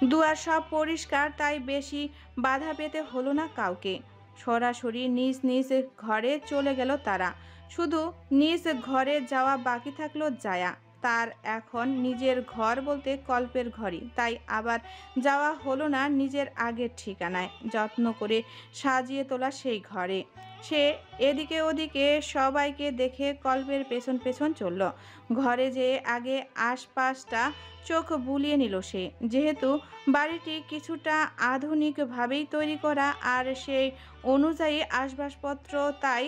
দুয়ার সব পরিষ্কার, তাই বেশি বাধা পেতে হলো না কাউকে। সরাসরি নিজ নিজ ঘরে চলে গেল তারা। শুধু নিজ ঘরে যাওয়া বাকি থাকলো জায়া। তার এখন নিজের ঘর বলতে কল্পের ঘরই, তাই আবার যাওয়া হলো না নিজের আগের ঠিকানায়, যত্ন করে সাজিয়ে তোলা সেই ঘরে। সে এদিকে ওদিকে সবাইকে দেখে কল্পের পেছন পেছন চলল। ঘরে যেয়ে আগে আশপাশটা চোখ বুলিয়ে নিল সে। যেহেতু বাড়িটি কিছুটা আধুনিকভাবেই তৈরি করা আর সেই অনুযায়ী আসবাবপত্র, তাই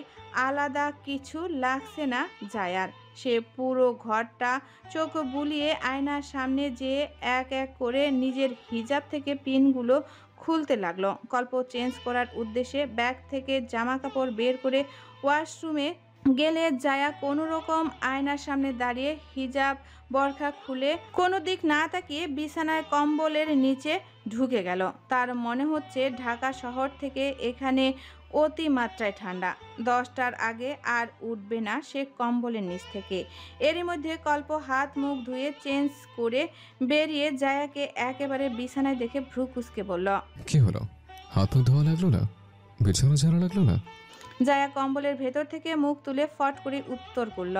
আলাদা কিছু লাগছে না জায়ার। সে পুরো ঘরটা চোখ বুলিয়ে আয়নার সামনে যেয়ে এক এক করে নিজের হিজাব থেকে পিনগুলো খুলতে লাগলো। কল্প চেঞ্জ করার উদ্দেশ্যে ব্যাগ থেকে জামা কাপড় বের করে ওয়াশরুমে গেলে জায়া কোনো রকম আয়নার সামনে দাঁড়িয়ে হিজাব বরখা খুলে কোনো দিক না তাকিয়ে বিছানায় কম্বলের নিচে ঢুকে গেল। তার মনে হচ্ছে ঢাকা শহর থেকে এখানে অতিমাত্রায় ঠান্ডা। 10টার আগে আর উঠবে না সে কম্বলের নিচ থেকে। এরই মধ্যে কল্প হাত মুখ ধুয়ে চেঞ্জ করে বেরিয়ে জায়াকে একেবারে বিছানায় দেখে ভ্রু কুঁচকে বলল, কি হলো? হাত মুখ ধোয়া লাগলো না? বিছানা ঝাড়া লাগলো না? জায়া কম্বলের ভেতর থেকে মুখ তুলে ফট করে উত্তর করল,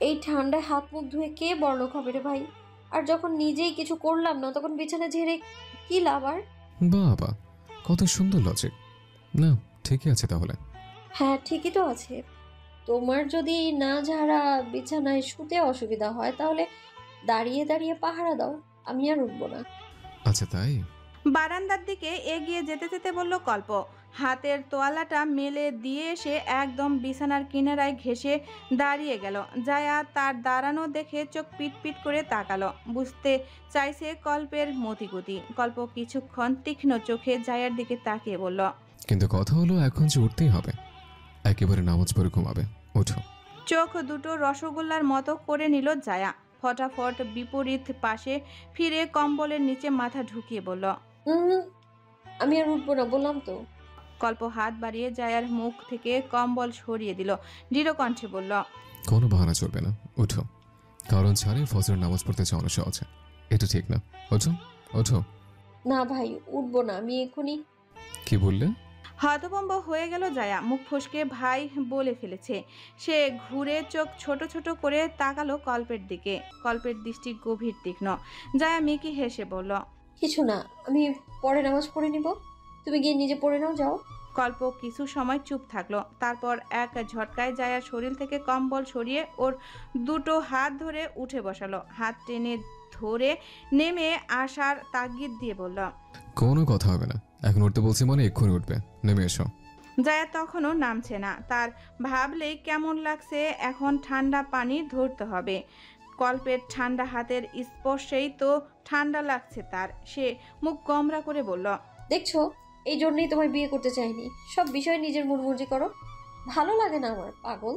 এই ঠান্ডায় হাত মুখ ধুয়ে কে বড়লোক হবে রে ভাই? আর যখন নিজেই কিছু করলাম না, তখন বিছানা ঝেড়ে কি লাভ? আর বাবা, কত সুন্দর লজিক। না, ঠিকই আছে তাহলে। হ্যাঁ, ঠিকই তো আছে। তোমার যদি না ঝাড়া বিছানায় শুতে অসুবিধা হয়, তাহলে দাঁড়িয়ে দাঁড়িয়ে পাহারা দাও, আমি আর উঠবো না। আচ্ছা তাই? বারান্দার দিকে এগিয়ে যেতে যেতে বলল কল্প। হাতের তোয়ালাটা মেলে দিয়ে এসে একদম বিছানার কিনারায় ঘেঁষে দাঁড়িয়ে গেল। জায়া তার দাঁড়ানো দেখে চোখ পিটপিট করে তাকালো। বুঝতে চাইছে কল্পের মতিগতি। কল্প কিছুক্ষণ তীক্ষ্ণ চোখে জায়ার দিকে তাকিয়ে বলল, কিন্তু কথা হলো এখন যে উঠতেই হবে, একেবারে নামাজ পড়ে ঘুমাবে। ওঠো। চোখ দুটো রসগোল্লার মতো করে নিল জায়া। ফটাফট বিপরীত পাশে ফিরে কম্বলের নিচে মাথা ঢুকিয়ে বলল, আমি আর উঠবো না, বললাম তো। কল্প হাত বাড়িয়ে জায়ার মুখ থেকে কম্বল সরিয়ে দিল। দৃঢ় কণ্ঠে বলল, কোনো বাহানা চলবে না, ওঠো। কারণ ছাড়ে ফজরের নামাজ পড়তে চাওয়ানো সহজে, এটা ঠিক না। ওঠো ওঠো। না ভাই, উঠবো না, আমি এখনই। কি বললে? হতভম্ব হয়ে গেল জায়া। মুখ ফসকে ভাই বলে ফেলেছে। সে ঘুরে চোখ ছোট ছোট করে তাকালো কল্পের দিকে। কল্পের দৃষ্টি গভীর তীক্ষ্ণ। জায়া মিকি হেসে বলল, কিছু না, আমি পরে নামাজ পড়ে নিব, তুমি গিয়ে নিজে পড়ে নাও, যাও। কল্প কিছু সময় চুপ থাকলো। তারপর এক ঝটকায় জায়ার শরীর থেকে কম্বল সরিয়ে ওর দুটো হাত ধরে উঠে বসালো। হাত টেনে ধরে নেমে আসার তাগিদ দিয়ে বলল, কোনো কথা হবে না, এখন উঠতে বলছি মানে এক্ষুনি উঠবে, নেমে এসো। জায়া তখনও নামছে না। তার ভাবলেই কেমন লাগছে, এখন ঠান্ডা পানি ধরতে হবে। কল্পের ঠান্ডা হাতের স্পর্শেই তো ঠান্ডা লাগছে তার। সে মুখ গমরা করে বলল, দেখছো, এই জন্যই তোমায় বিয়ে করতে চাইনি। সব বিষয় নিজের মনমর্জি করো, ভালো লাগে না আমার, পাগল।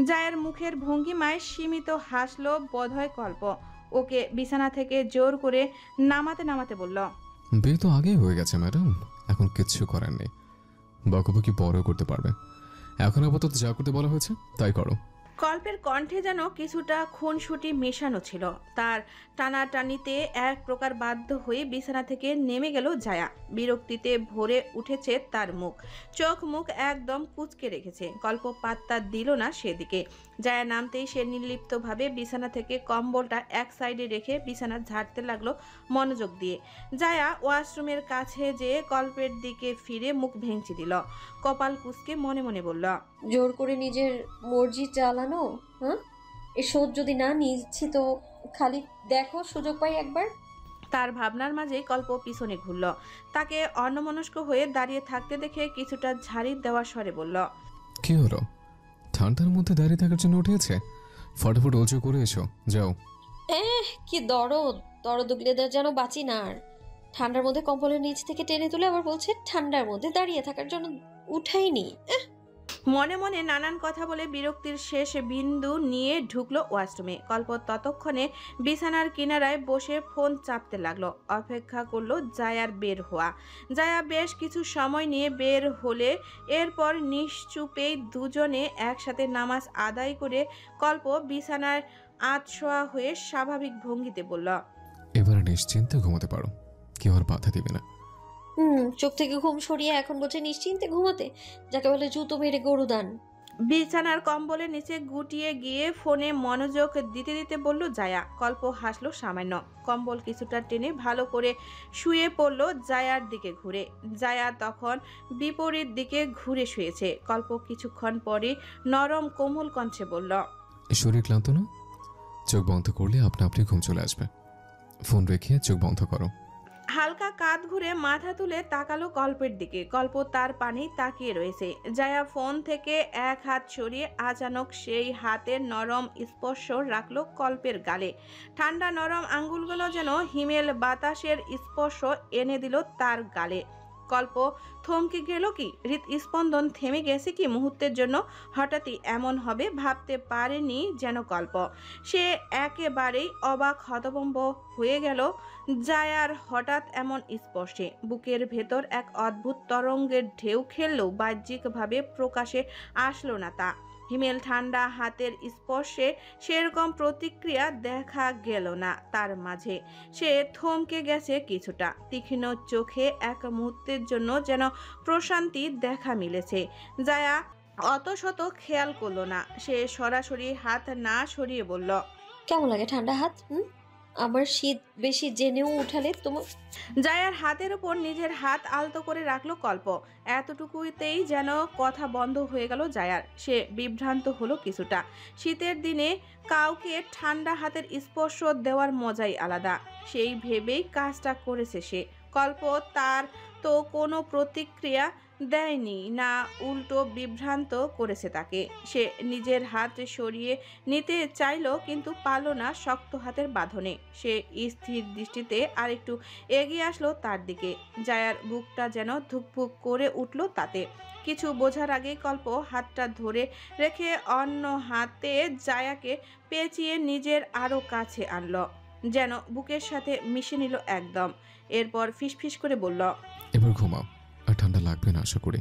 জায়ের মুখের ভঙ্গিমায় সীমিত হাসলো বোধহয় কল্প। ওকে বিছানা থেকে জোর করে নামাতে নামাতে বলল, বিয়ে তো আগেই হয়ে গেছে ম্যাডাম, এখন কিচ্ছু করার নেই। বকবকি পরেও করতে পারবে, এখন আপাতত যা করতে বলা হয়েছে তাই করো। কল্পের কণ্ঠে যেন কিছুটা খুনসুটি মেশানো ছিল। তার টানাটানিতে এক প্রকার বাধ্য হয়ে বিছানা থেকে নেমে গেল জায়া। বিরক্তিতে ভরে উঠেছে তার মুখ, চোখ মুখ একদম কুঁচকে রেখেছে। কল্প পাত্তা দিল না সেদিকে। জায়া নামতেই সে নির্লিপ্তভাবে বিছানা থেকে কম্বলটা এক সাইডে রেখে বিছানা ঝাড়তে লাগলো মনোযোগ দিয়ে। জায়া ওয়াশরুমের কাছে যেয়ে কল্পের দিকে ফিরে মুখ ভেঙচি দিল, কপাল কুঁচকে মনে মনে বলল, জোর করে নিজের মর্জি চালানো। হ্যাঁ, এ শোধ যদি না নিচ্ছি তো খালি দেখো, সুযোগ পাই একবার। তার ভাবনার মাঝেই কল্প পিছনে ঘুরল। তাকে অন্যমনস্ক হয়ে দাঁড়িয়ে থাকতে দেখে কিছুটা ঝাড়ি দেওয়ার স্বরে বলল, কি হলো? ঠান্ডার মধ্যে দাঁড়িয়ে থাকার জন্য উঠেছে? ফটাফট অজু করে এসো, যাও। কি দরদ, দরদ উগলে দেওয়ার যেন বাঁচি না আর। ঠান্ডার মধ্যে কম্বলের নিচ থেকে টেনে তুলে আবার বলছে ঠান্ডার মধ্যে দাঁড়িয়ে থাকার জন্য উঠাইনি। মনে মনে নানান কথা বলে বিরক্তির শেষ বিন্দু নিয়ে ঢুকলো ওয়াশরুমে। কল্প ততক্ষণে বিছানার কিনারায় বসে ফোন চাপতে লাগলো, অপেক্ষা করলো জায়ার বের হওয়া। জায়া বেশ কিছু সময় নিয়ে বের হলে এরপর নিশ্চুপেই দুজনে একসাথে নামাজ আদায় করে কল্প বিছানায় আধশোয়া হয়ে স্বাভাবিক ভঙ্গিতে বলল, এবার নিশ্চিন্তে ঘুমাতে পারো, কেউ আর বাধা দিবে না। চোখ থেকে ঘুম সরিয়ে এখন বলছে নিশ্চিন্তে ঘুমাতে, যাকে বলে জুতো মেরে গরু দান। বিছানার কম্বলের নিচে গুটিয়ে গিয়ে ফোনে মনোযোগ দিতে দিতে বলল জায়া। কল্প হাসলো সামান্য, কম্বল কিছুটা টেনে ভালো করে শুয়ে পড়ল জায়ার দিকে ঘুরে। জায়া তখন বিপরীত দিকে ঘুরে শুয়েছে। কল্প কিছুক্ষণ পরে নরম কোমল কণ্ঠে বলল, শরীর ক্লান্ত না? চোখ বন্ধ করলে আপনা আপনি ঘুম চলে আসবে। ফোন রেখে চোখ বন্ধ করো। হালকা কাঁধ ঘুরে মাথা তুলে তাকালো কল্পের দিকে। কল্প তার পানেই তাকিয়ে রয়েছে। জায়া ফোন থেকে এক হাত সরিয়ে আচানক সেই হাতের নরম স্পর্শ রাখলো কল্পের গালে। ঠান্ডা নরম আঙ্গুলগুলো যেন হিমেল বাতাসের স্পর্শ এনে দিল তার গালে। কল্প থমকে গেল কি, হৃদস্পন্দন থেমে গেছে কি মুহূর্তের জন্য। হঠাৎই এমন হবে ভাবতে পারেনি যেন কল্প। সে একেবারেই অবাক হতভম্ব হয়ে গেল জায়ার হঠাৎ এমন স্পর্শে। বুকের ভেতর এক অদ্ভুত তরঙ্গের ঢেউ খেললেও বাহ্যিকভাবে প্রকাশে আসলো না তা। হিমেল ঠান্ডা হাতের স্পর্শে সেরকম প্রতিক্রিয়া দেখা গেল না তার মাঝে। সে থমকে গেছে কিছুটা, তীক্ষ্ণ চোখে এক মুহূর্তের জন্য যেন প্রশান্তি দেখা মিলেছে। জায়া অত শত খেয়াল করলো না। সে সরাসরি হাত না সরিয়ে বলল, কেমন লাগে ঠান্ডা হাত? আমার শীত বেশি জেনেও উঠালে তোমার। জায়ার হাতের উপর নিজের হাত আলতো করে রাখলো কল্প। এতটুকুতেই যেন কথা বন্ধ হয়ে গেল জায়ার। সে বিভ্রান্ত হলো কিছুটা। শীতের দিনে কাউকে ঠান্ডা হাতের স্পর্শ দেওয়ার মজাই আলাদা, সেই ভেবেই কাজটা করেছে সে। কল্প তার তো কোনো প্রতিক্রিয়া দেয়নি না, উল্টো বিভ্রান্ত করেছে তাকে। সে নিজের হাত সরিয়ে নিতে চাইল কিন্তু পারল না শক্ত হাতের বাঁধনে। সে স্থির দৃষ্টিতে আরেকটু এগিয়ে আসলো তার দিকে। জায়ার বুকটা যেন ধুকপুক করে উঠল তাতে। কিছু বোঝার আগেই কল্প হাতটা ধরে রেখে অন্য হাতে জায়াকে পেঁচিয়ে নিজের আরও কাছে আনল, যেন বুকের সাথে মিশে নিল একদম। এরপর ফিসফিস করে বলল, এবার ঘুমাও, আর ঠান্ডা লাগবে না আশা করি।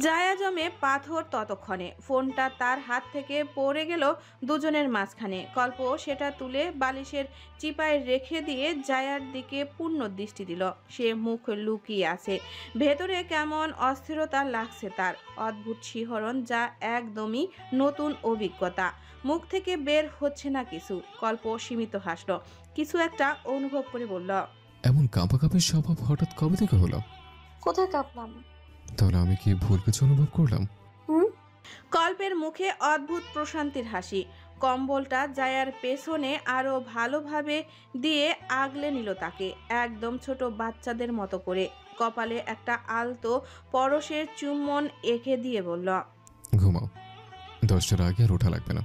জায়া জমে পাথর ততক্ষণে। ফোনটা তার হাত থেকে পড়ে গেল দুজনের মাঝখানে। কল্প সেটা তুলে বালিশের চিপায় রেখে দিয়ে জায়ার দিকে পূর্ণ দৃষ্টি দিল। সে মুখ লুকিয়ে আছে, ভেতরে কেমন অস্থিরতা লাগছে তার, অদ্ভুত শিহরণ, যা একদমই নতুন অভিজ্ঞতা। মুখ থেকে বের হচ্ছে না কিছু। কল্প সীমিত হাসল, কিছু একটা অনুভব করে বলল, এমন কাঁপাকাঁপির স্বভাব হঠাৎ কবে থেকে হলো? কোথায় কাঁপলাম? তাহলে আমি কি ভুল কিছু অনুভব করলাম? কল্পের মুখে অদ্ভুত প্রশান্তির হাসি। কম্বলটা জায়ার পেছনে আরো ভালোভাবে দিয়ে আগলে নিল তাকে, একদম ছোট বাচ্চাদের মতো করে। কপালে একটা আলতো পরশের চুম্বন এঁকে দিয়ে বলল, ঘুমাও, 10টার আগে আর ওঠা লাগবে না।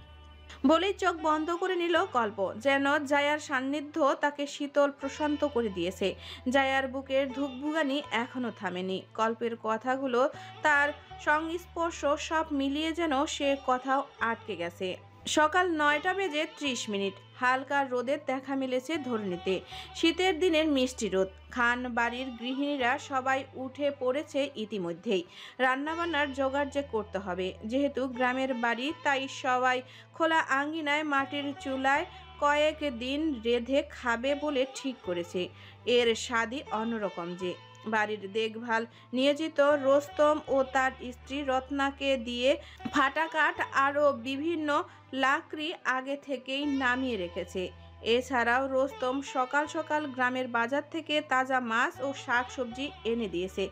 বলেই চোখ বন্ধ করে নিল কল্প, যেন জায়ার সান্নিধ্য তাকে শীতল প্রশান্ত করে দিয়েছে। জায়ার বুকের ধুকভুগানি এখনো থামেনি। কল্পের কথাগুলো, তার সংস্পর্শ সব মিলিয়ে যেন সে কথাও আটকে গেছে। সকাল 9টা বেজে 30 মিনিট। হালকা রোদের দেখা মিলেছে ধরণীতে। শীতের দিনের মিষ্টি রোদ। খান বাড়ির গৃহিণীরা সবাই উঠে পড়েছে ইতিমধ্যেই। রান্নাবান্নার জোগাড় যে করতে হবে, যেহেতু গ্রামের বাড়ি তাই সবাই খোলা আঙ্গিনায় মাটির চুলায় কয়েক দিন রেঁধে খাবে বলে ঠিক করেছে। এর স্বাদই অন্যরকম। যে বাড়ির দেখভাল নিয়োজিত রোস্তম ও তার স্ত্রী রত্নাকে দিয়ে ফাটা কাঠ আরও বিভিন্ন লাকড়ি আগে থেকেই নামিয়ে রেখেছে। এছাড়াও রোস্তম সকাল সকাল গ্রামের বাজার থেকে তাজা মাছ ও শাকসবজি এনে দিয়েছে।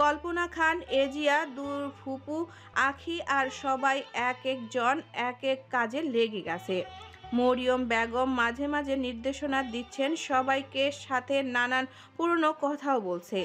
কল্পনা খান, এজিয়া, দূর ফুপু, আখি আর সবাই এক একজন এক এক কাজে লেগে গেছে। মরিয়ম বেগম মাঝে মাঝে নির্দেশনা দিচ্ছেন সবাইকে, সাথে নানান পুরনো কথাও বলছে।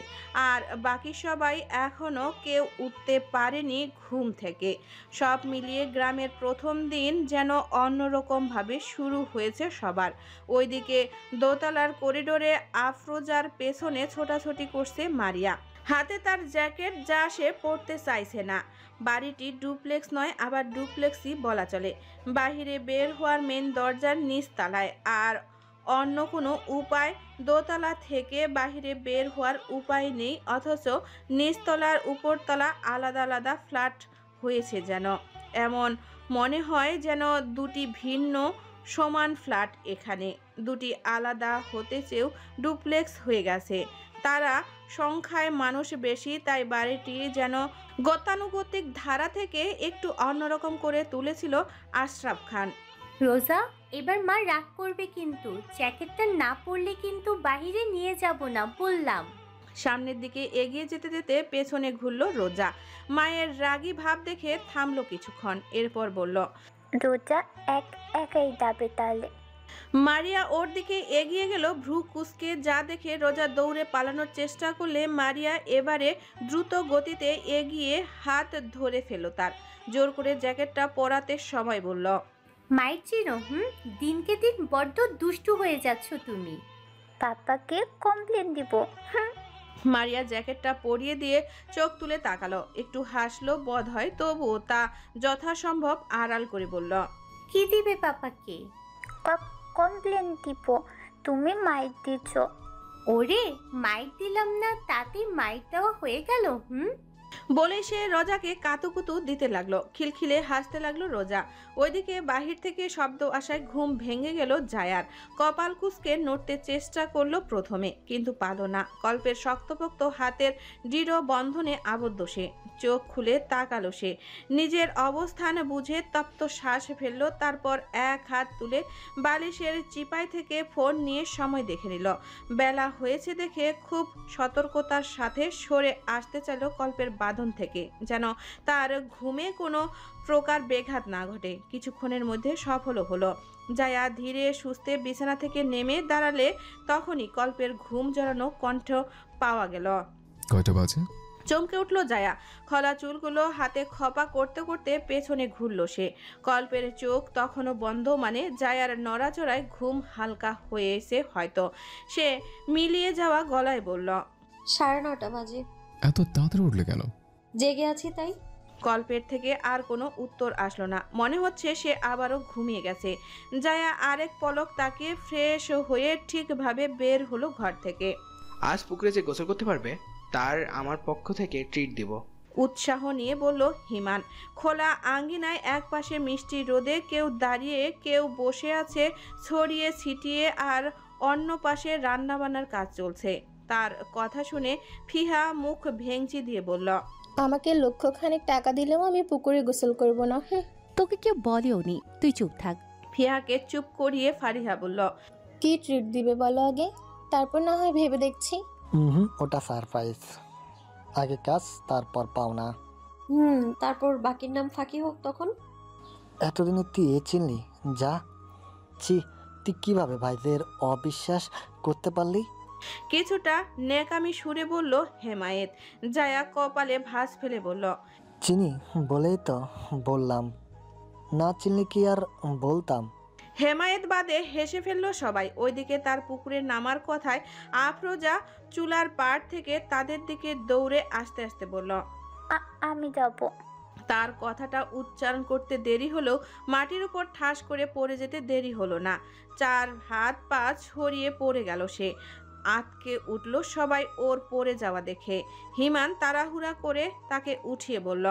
আর বাকি সবাই এখনও কেউ উঠতে পারেনি ঘুম থেকে। সব মিলিয়ে গ্রামের প্রথম দিন যেন অন্যরকমভাবে শুরু হয়েছে সবার। ওইদিকে দোতলার করিডোরে আফরোজার পেছনে ছোটাছুটি করছে মারিয়া। হাতে তার জ্যাকেট, যা সে পরতে চাইছে না। বাড়িটি ডুপ্লেক্স নয়, আবার ডুপ্লেক্সই বলা চলে। বাহিরে বের হওয়ার মেন দরজার নিচতলায়, আর অন্য কোনো উপায় দোতলা থেকে বাহিরে বের হওয়ার উপায় নেই। অথচ নিচতলার উপরতলা আলাদা আলাদা ফ্ল্যাট হয়েছে যেন। এমন মনে হয় যেন দুটি ভিন্ন সমান ফ্ল্যাট এখানে। দুটি আলাদা হতে চেয়েও ডুপ্লেক্স হয়ে গেছে। তারা সংখ্যায় মানুষ বেশি, তাই বাড়িটি যেন গতানুগতিক ধারা থেকে একটু অন্যরকম করে তুলেছিল আশরাফ খান। রোজা, এবার মা রাগ করবে কিন্তু। জ্যাকেটটা না পরলে কিন্তু বাইরে নিয়ে যাব না বললাম। সামনের দিকে এগিয়ে যেতে যেতে পেছনে ঘুরল রোজা। মায়ের রাগী ভাব দেখে থামলো কিছুক্ষণ, এরপর বলল, রোজা একাই যাবে তাহলে। মারিয়া ওর দিকে এগিয়ে গেল ভ্রু কুঁচকে। যা দেখে রোজা দৌড়ে পালানোর চেষ্টা করলে মারিয়া এবারে দ্রুত গতিতে এগিয়ে হাত ধরে ফেল তার। জোর করে জ্যাকেটটা পরাতে সময় বলল, মায়ের চিনো, দিনকে দিন বড্ড দুষ্টু হয়ে যাচ্ছ তুমি। পাপাকে কমপ্লেন দিব। মারিয়া জ্যাকেটটা পরিয়ে দিয়ে চোখ তুলে তাকালো, একটু হাসলো বোধ হয়, তবুও তা যথাসম্ভব আড়াল করে বলল, কি দিবে পাপাকে? কমপ্লেন দিব, তুমি মাইর দিচ্ছ। ওরে, মাইর দিলাম না, তাতে মাইর দেওয়া হয়ে গেল। বলে সে রোজাকে কাতুকুতু দিতে লাগলো। খিলখিলে হাসতে লাগলো রোজা। ওইদিকে বাহির থেকে শব্দ আসায় ঘুম ভেঙে গেল জায়ার। কপাল কুঁচকে নড়তে চেষ্টা করলো প্রথমে, কিন্তু পারল না। কল্পের শক্তপোক্ত হাতের দৃঢ় বন্ধনে আবদ্ধ সে। চোখ খুলে তাকালো সে। নিজের অবস্থান বুঝে তপ্ত শ্বাস ফেলল। তারপর এক হাত তুলে বালিশের চিপাই থেকে ফোন নিয়ে সময় দেখে নিল। বেলা হয়েছে দেখে খুব সতর্কতার সাথে সরে আসতে চাইল কল্পের বাঁধন থেকে, যেন তার ঘুমে কোনো প্রকার ব্যাঘাত না ঘটে। কিছুক্ষণের মধ্যে সফল হলো। জায়া ধীরে সুস্থে বিছানা থেকে নেমে দাঁড়ালে তখনই কল্পের ঘুম জড়ানো কণ্ঠ পাওয়া গেল। কয়টা বাজে? চমকে উঠল জায়া। খোলা চুলগুলো হাতে খপা করতে করতে পেছনে ঘুরল সে। কল্পের চোখ তখনও বন্ধ, মানে জায়ার নড়াচড়ায় ঘুম হালকা হয়েছে হয়তো। সে মিলিয়ে যাওয়া গলায় বলল, 9:30 বাজে। এত তাড়াতাড়ি উঠলে কেন? জেগে আছি তাই। কল্পের থেকে আর কোনো উত্তর আসলো না। মনে হচ্ছে সে আবারও ঘুমিয়ে গেছে। জায়া আরেক পলক তাকিয়ে ফ্রেশ হয়ে ঠিকভাবে বের হলো ঘর থেকে। আজ পুকুরে যে গোসল করতে পারবে তার আমার পক্ষ থেকে ট্রিট দিব, উৎসাহ নিয়ে বলল হিমান। খোলা আঙ্গিনায় এক পাশে মিষ্টি রোদে কেউ দাঁড়িয়ে, কেউ বসে আছে ছড়িয়ে ছিটিয়ে, আর অন্য পাশে রান্নাবান্নার কাজ চলছে। তার কথা শুনে ফিহা মুখ ভেঙচি দিয়ে বলল, আমাকে লক্ষখানেক টাকা দিলেও আমি পুকুরে গোসল করব না। তোকে কেউ বলেও নি, তুই চুপ থাক। ফিহাকে চুপ করিয়ে ফারিহা বলল, কি ট্রিট দিবে বলো আগে, তারপর না হয় ভেবে দেখছি। ওটা সারপ্রাইজ, আগে কাজ তারপর পাওনা। তারপর বাকির নাম ফাঁকি হোক তখন। এতদিনে তুই চিনলি? যা, তুই কিভাবে ভাইদের অবিশ্বাস করতে পারলি? কিছুটা নেকামি সুরে বলল হেমায়েত। জায়া কপালে ভাঁজ ফেলে বলল, চিনি বলেই তো বললাম, না চিনলে কি আর বলতাম। হেমায়েত বাদে হেসে ফেলল সবাই। ওইদিকে তার পুকুরে নামার কথায় আফরোজা চুলার পাড় থেকে তাদের দিকে দৌড়ে আসতে আসতে বলল, আমি যাব। তার কথাটা উচ্চারণ করতে দেরি হলেও মাটির উপর ঠাস করে পড়ে যেতে দেরি হলো না। 4 হাত পা ছড়িয়ে পড়ে গেল সে। আতকে উঠল সবাই ওর পড়ে যাওয়া দেখে। হিমান তাড়াহুড়া করে তাকে উঠিয়ে বলল,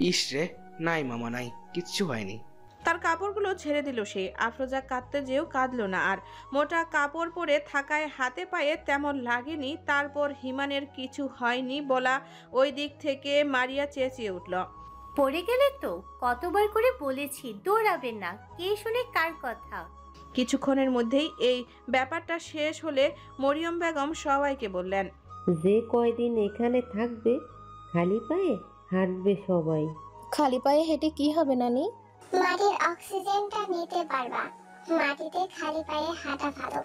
ইস রে, নাই মামা নাই, কিচ্ছু হয়নি। তার কাপড়গুলো ছেড়ে দিল সে। আফরোজা কাঁদতে যেও কাঁদলো না আর। মোটা কাপড় পরে থাকায় হাতে পায়ে তেমন লাগেনি। তারপর হিমানের কিছু হয়নি বলা ওই দিক থেকে মারিয়া চেঁচিয়ে উঠল, পড়ে গেলে তো কতবার করে বলেছি দৌড়াবে না, কে শুনে কার কথা। কিছুক্ষণের মধ্যেই এই ব্যাপারটা শেষ হলে মরিয়ম বেগম সবাইকে বললেন, যে কয়দিন এখানে থাকবে খালি পায়ে হাঁটবে সবাই। খালি পায়ে হেঁটে কি হবে নানি? মাটির অক্সিজেনটা নিতে পারবা, মাটিতে খালি পায়ে হাঁটা ভালো।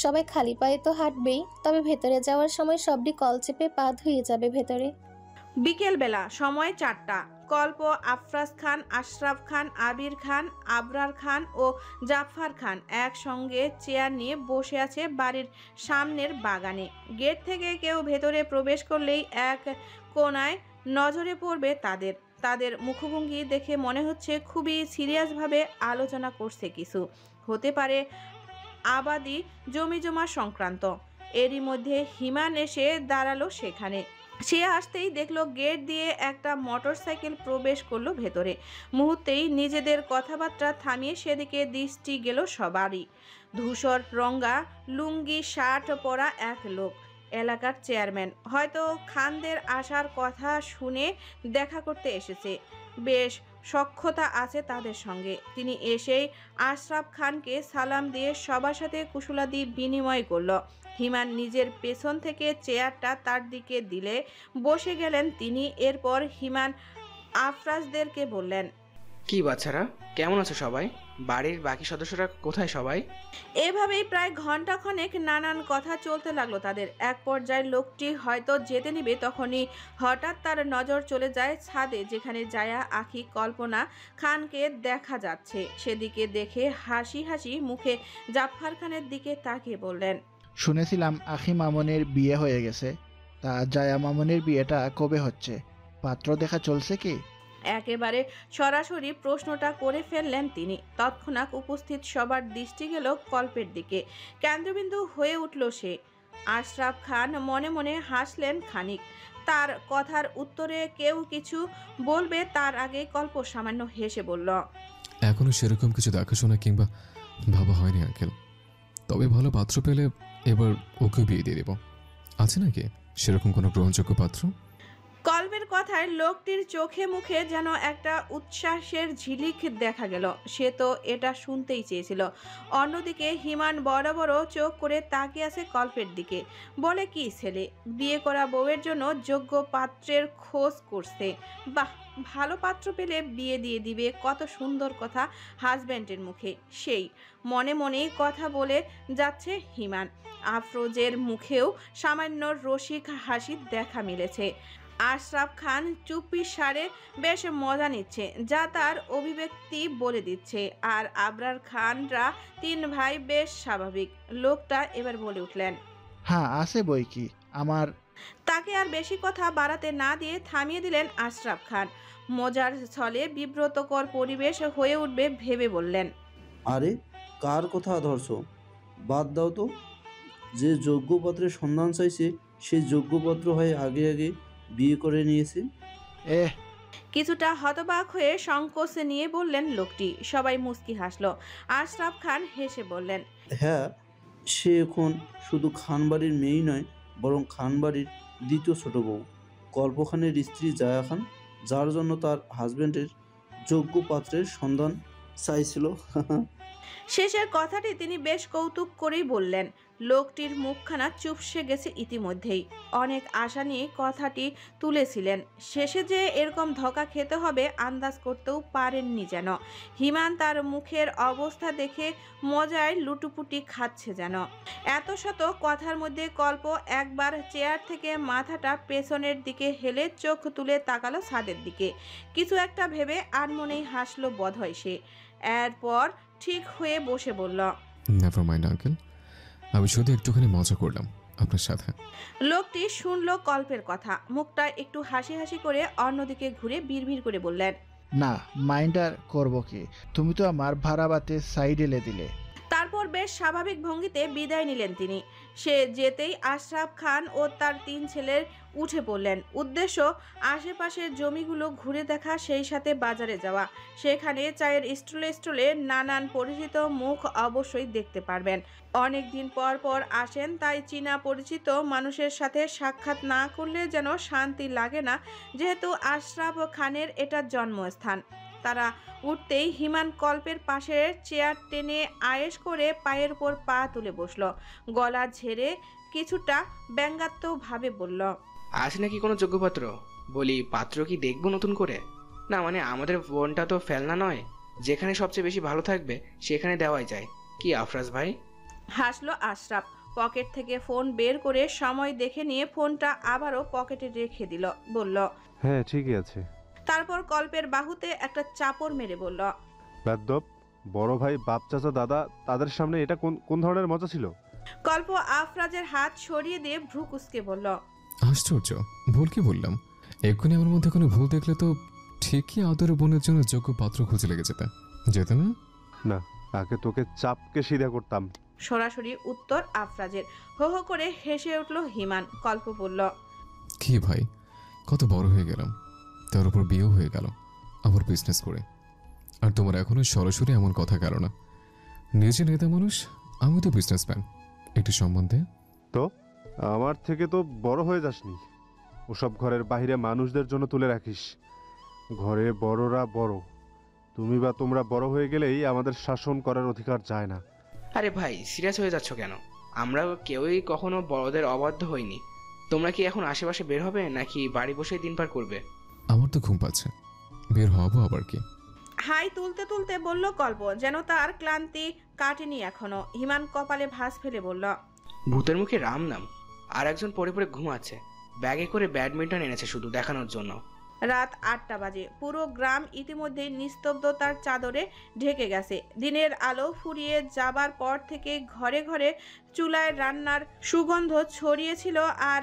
সবাই খালি পায়ে তো হাঁটবেই, তবে ভেতরে যাওয়ার সময় সবটি কল চেপে পা ধুয়ে যাবে ভেতরে। বিকেল বেলা, সময় 4টা। কল্প, আফরাজ খান, আশরাফ খান, আবির খান, আবরার খান ও জাফর খান একসঙ্গে চেয়ার নিয়ে বসে আছে বাড়ির সামনের বাগানে। গেট থেকে কেউ ভেতরে প্রবেশ করলেই এক কোণায় নজরে পড়বে তাদের। তাদের মুখভঙ্গি দেখে মনে হচ্ছে খুবই সিরিয়াসভাবে আলোচনা করছে কিছু, হতে পারে আবাদি জমি জমা সংক্রান্ত। এরই মধ্যে হিমান এসে দাঁড়ালো সেখানে। সে আসতেই দেখলো গেট দিয়ে একটা মোটরসাইকেল প্রবেশ করলো ভেতরে। মুহূর্তেই নিজেদের কথাবার্তা থামিয়ে সেদিকে দৃষ্টি গেল সবারই। ধূসর রঙা লুঙ্গি শার্ট পরা এক লোক, এলাকার চেয়ারম্যান, হয়তো খানদের আসার কথা শুনে দেখা করতে এসেছে। বেশ সখ্যতা আছে তাদের সঙ্গে। তিনি এসেই আশরাফ খানকে সালাম দিয়ে সবার সাথে কুশলাদি বিনিময় করল। হিমান নিজের পেছন থেকে চেয়ারটা তার দিকে দিলে বসে গেলেন তিনি। এরপর হিমান আফরাজদেরকে বললেন, কি বাচ্চারা, কেমন আছো সবাই? বাড়ির বাকি সদস্যরা কোথায় সবাই? এভাবেই প্রায় ঘন্টাখানেক নানান কথা চলতে লাগলো তাদের। এক পর্যায়ে লোকটি হয়তো যেতে নিবে, তখনই হঠাৎ তার নজর চলে যায় ছাদে, যেখানে জায়া, আখি, কল্পনা খানকে দেখা যাচ্ছে। সেদিকে দেখে হাসি হাসি মুখে জাফর খানের দিকে তাকিয়ে বললেন, শুনেছিলাম আখি মামনের বিয়ে হয়ে গেছে, তা জায়া মামনের বিয়েটা কবে হচ্ছে? পাত্র দেখা চলছে কি? একেবারে সরাসরি প্রশ্নটা করে ফেললেন তিনি। তৎক্ষণাৎ উপস্থিত সবার দৃষ্টি গেল কল্পের দিকে। কেন্দ্রবিন্দু হয়ে উঠল সে। আশরাফ খান মনে মনে হাসলেন খানিক। তার কথার উত্তরে কেউ কিছু বলবে তার আগে কল্প সামান্য হেসে বলল, এখনো সেরকম কিছু দেখাশোনা কিংবা ভাবা হয়নি আঙ্কেল, তবে ভালো পাত্র পেলে এবার ওকে বিয়ে দিয়ে দেব। আছে নাকি সেরকম কোনো গ্রহণযোগ্য পাত্র? কল্পের কথায় লোকটির চোখে মুখে যেন একটা উচ্ছ্বাসের ঝিলিক দেখা গেল। সে তো এটা শুনতেই চেয়েছিল। অন্যদিকে হিমান বড় বড় চোখ করে তাকিয়ে আছে কল্পের দিকে। বলে কি ছেলে, বিয়ে করা বউয়ের জন্য যোগ্য পাত্রের খোঁজ করছে। বাহ, ভালো পাত্র পেলে বিয়ে দিয়ে দিবে, কত সুন্দর কথা হাজব্যান্ডের মুখে। সেই মনে মনেই কথা বলে যাচ্ছে হিমান। আফরোজের মুখেও সামান্য রসিক হাসির দেখা মিলেছে। আশরাফ খান চুপি সারে বেশ মজা নিচ্ছে, যা তার অভিব্যক্তি বলে দিচ্ছে। আর আবরার খানরা 3 ভাই বেশ স্বাভাবিক। লোকটা এবার বলে উঠলেন, হ্যাঁ আছে বই কি আমার। তাকে আর বেশি কথা বাড়াতে না দিয়ে থামিয়ে দিলেন আশরাফ খান। মজার ছলে বিব্রতকর পরিবেশ হয়ে উঠবে ভেবে বললেন, আরে কার কথা ধরছো? বাদ দাও তো। যে যোগ্য পাত্রের সন্ধান চাইছে সে যোগ্য পাত্র হয়ে আগে আগে বিয়ে করে নিয়েছে। কিছুটা হতবাক হয়ে সংকোচ নিয়ে বললেন লোকটি। সবাই মুচকি হাসলো। আশরাফ খান হেসে বললেন, হ্যাঁ, সে এখন শুধু খানবাড়ির মেয়েই নয়, বরং খানবাড়ির দ্বিতীয় ছোট বউ, কল্প খানের স্ত্রী জায়া খান, যার জন্য তার হাজবেন্ডের যোগ্য পাত্রের সন্ধান চাইছিল। শেষের কথাটি তিনি বেশ কৌতুক করেই বললেন। লোকটির মুখখানা চুপসে গেছে ইতিমধ্যেই। অনেক আশা নিয়ে কথাটি তুলেছিলেন। শেষে যে এরকম ধোঁকা খেতে হবে আন্দাজ করতেও পারেননি যেন। হিমান তার মুখের অবস্থা দেখে মজায় লুটুপুটি খাচ্ছে যেন। এত শত কথার মধ্যে কল্প একবার চেয়ার থেকে মাথাটা পেছনের দিকে হেলে চোখ তুলে তাকালো ছাদের দিকে। কিছু একটা ভেবে আনমনেই হাসলো বোধহয় সে। এরপর ঠিক হয়ে বসে বলল, নেভার মাইন্ড আঙ্কেল, আমি শুধু একটুখানি মজা করলাম। আপনার সাথে। লোকটি শুনল কল্পের কথা, মুখটা একটু হাসি হাসি করে অন্যদিকে ঘুরে বিড়বিড় করে বললেন, না মাইন্ড আর করবো কি, তুমি তো আমার ভাড়া বাতে সাইড এলে দিলে। তারপর বেশ স্বাভাবিক ভঙ্গিতে বিদায় নিলেন তিনি। সে যেতেই আশরাফ খান ও তার 3 ছেলের উঠে পড়লেন। উদ্দেশ্য আশেপাশের জমিগুলো ঘুরে দেখা, সেই সাথে বাজারে যাওয়া। সেখানে চায়ের স্টলে স্টলে নানান পরিচিত মুখ অবশ্যই দেখতে পারবেন। অনেক দিন পর পর আসেন, তাই চীনা পরিচিত মানুষের সাথে সাক্ষাৎ না করলে যেন শান্তি লাগে না, যেহেতু আশরাফ খানের এটা জন্মস্থান। তারা উঠতেই হিমান কল্পের পাশের চেয়ার টেনে আয়েশ করে পায়ের উপর পা তুলে বসল। গলা ঝেড়ে কিছুটা ব্যঙ্গাত্মকভাবে বলল, আছে নাকি কোনো যোগ্যপাত্র? বলি, পাত্র কি দেখবো নতুন করে? না মানে আমাদের বোনটা তো ফেলনা নয়, যেখানে সবচেয়ে বেশি ভালো থাকবে সেখানে দেওয়াই যায়। কি আফরাজ ভাই? হাসলো আশরাফ। পকেট থেকে ফোন বের করে সময় দেখে নিয়ে ফোনটা আবারও পকেটে রেখে দিল। বলল, হ্যাঁ ঠিকই আছে। তারপর কল্পের বাহুতে একটা চাপড় মেরে বলল, বেদ্যপ, বড় ভাই, বাপ, চাচা, দাদা, তাদের সামনে এটা কোন ধরনের মজা ছিল? কল্প আফরাজের হাত সরিয়ে দিয়ে ভ্রু কুঁচকে বলল, আশ্চর্য, ভুল কি বললাম? এক্ষুনি আমার মধ্যে কোনো ভুল দেখলে তো ঠিকই আদরের বোনের জন্য যোগ্য পাত্র খুঁজে লেগে যেতে না? না, আগে তোকে চাপকে সিধা করতাম। সরাসরি উত্তর আফরাজের। হো হো করে হেসে উঠল হিমান। কল্প বলল, কি ভাই, কত বড় হয়ে গেলাম, তার উপর বিয়েও হয়ে গেল, আবার বিজনেস করে। আর তোমার এখনো সরাসরি এমন কথা গেল না। নিজে নেতা মানুষ, আমি তো বিজনেসম্যান। একটি সম্বন্ধে তো আমার থেকে তো বড় হয়ে যাসনি। ওসব ঘরের বাইরে মানুষদের জন্য তুলে রাখিস। ঘরে বড়রা বড়, তুমি বা তোমরা বড় হয়ে গেলেই আমাদের শাসন করার অধিকার যায় না। আরে ভাই, সিরিয়াস হয়ে যাচ্ছ কেন? আমরা কেউই কখনো বড়দের অবাধ্য হইনি। তোমরা কি এখন আশেপাশে বের হবে নাকি বাড়ি বসেই দিন পার করবে? আমার তো ঘুম পাচ্ছে, বের হবো আবার কি। হাই তুলতে তুলতে বলল কল্প, যেন তার ক্লান্তি কাটেনি এখনো। হিমান কপালে ভাঁজ ফেলে বলল, ভূতের মুখে রাম নাম। আর একজন পড়ে পড়ে ঘুমাচ্ছে, ব্যাগে করে ব্যাডমিন্টন এনেছে শুধু দেখানোর জন্য। রাত 8টা বাজে। পুরো গ্রাম ইতিমধ্যে নিস্তব্ধতার চাদরে ঢেকে গেছে। দিনের আলো ফুরিয়ে যাবার পর থেকে ঘরে ঘরে চুলায় রান্নার সুগন্ধ ছড়িয়েছিল, আর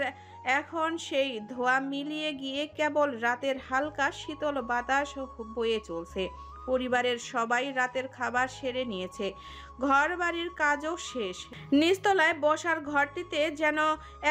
এখন সেই ধোঁয়া মিলিয়ে গিয়ে কেবল রাতের হালকা শীতল বাতাস বয়ে চলছে। পরিবারের সবাই রাতের খাবার সেরে নিয়েছে, ঘর বাড়ির কাজও শেষ। নিচতলায় বসার ঘরটিতে যেন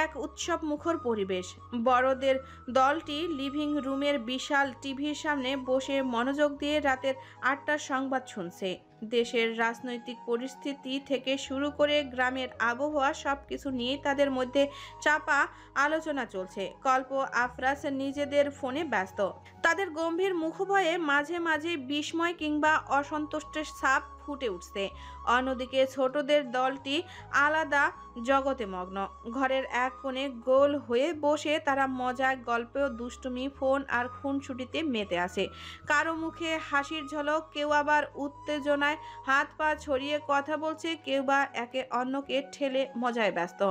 এক উৎসব মুখর পরিবেশ। বড়দের দলটি লিভিং রুমের বিশাল টিভির সামনে বসে মনোযোগ দিয়ে রাতের 8টার সংবাদ শুনছে। দেশের রাজনৈতিক পরিস্থিতি থেকে শুরু করে গ্রামের আবহাওয়া সবকিছু নিয়ে তাদের মধ্যে চাপা আলোচনা চলছে। কল্প আফরাজ নিজেদের ফোনে ব্যস্ত। তাদের গম্ভীর মুখভয়ে মাঝে মাঝে বিস্ময় কিংবা অসন্তুষ্টের ছাপ ফুটে উঠছে। অন্যদিকে ছোটদের দলটি আলাদা জগতে মগ্ন। ঘরের এক কোণে গোল হয়ে বসে তারা মজায়, গল্পে, দুষ্টুমি, ফোন আর খুনসুটিতে মেতে আছে। কারো মুখে হাসির ঝলক, কেউ আবার উত্তেজনায় হাত পা ছড়িয়ে কথা বলছে, কেউ বা একে অন্যকে ঠেলে মজায় ব্যস্ত।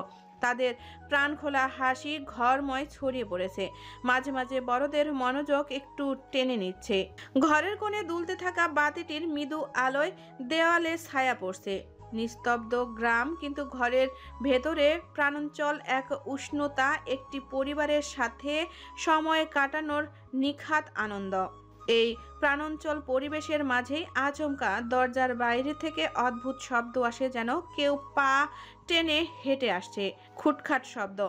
তাদের প্রাণখোলা হাসি ঘরময় ছড়িয়ে পড়েছে। মাঝে মাঝে বড়দের মনোযোগ একটু টেনে নিচ্ছে। ঘরের কোণে দুলতে থাকা বাতিটির মৃদু আলোয় দেওয়ালে ছায়া পড়ছে। নিস্তব্ধ গ্রাম, কিন্তু ঘরের ভেতরে প্রাণঞ্চল এক উষ্ণতা, একটি পরিবারের সাথে সময় কাটানোর নিখাত আনন্দ। এই প্রাণঞ্চল পরিবেশের মাঝেই আচমকা দরজার বাইরে থেকে অদ্ভুত শব্দ আসে, যেন কেউ পা টেনে হেঁটে আসছে। খুটখাট শব্দ।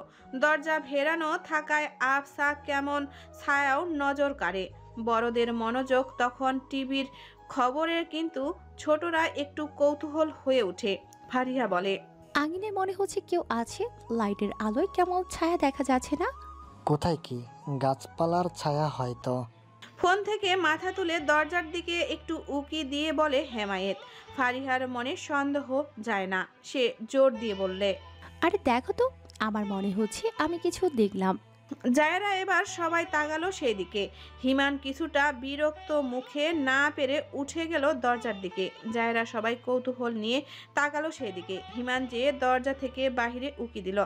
দরজা ভেরানো থাকায় আফসা কেমন ছায়াও নজর কাড়ে। বড়দের মনোযোগ তখন টিভির খবরের, কিন্তু ছোটরা একটু কৌতূহল হয়ে ওঠে। ফারিয়া বলে, আঙিনে মনে হচ্ছে কেউ আছে, লাইটের আলোয় কেমন ছায়া দেখা যাচ্ছে না? কোথায় কি? গাছপালার ছায়া হয়তো। ফোন থেকে মাথা তুলে দরজার দিকে একটু উকি দিয়ে বলে হেমায়েত। ফারিহার মনে সন্দেহ যায় না, সে জোর দিয়ে বললে, আরে দেখো তো, আমার মনে হচ্ছে আমি কিছু দেখলাম। জায়রা এবার সবাই তাকালো সেই দিকে। হিমান কিছুটা বিরক্ত মুখে না পেরে উঠে গেল দরজার দিকে। জায়রা সবাই কৌতূহল নিয়ে তাকালো সেই দিকে। হিমান যে দরজা থেকে বাহিরে উকি দিল,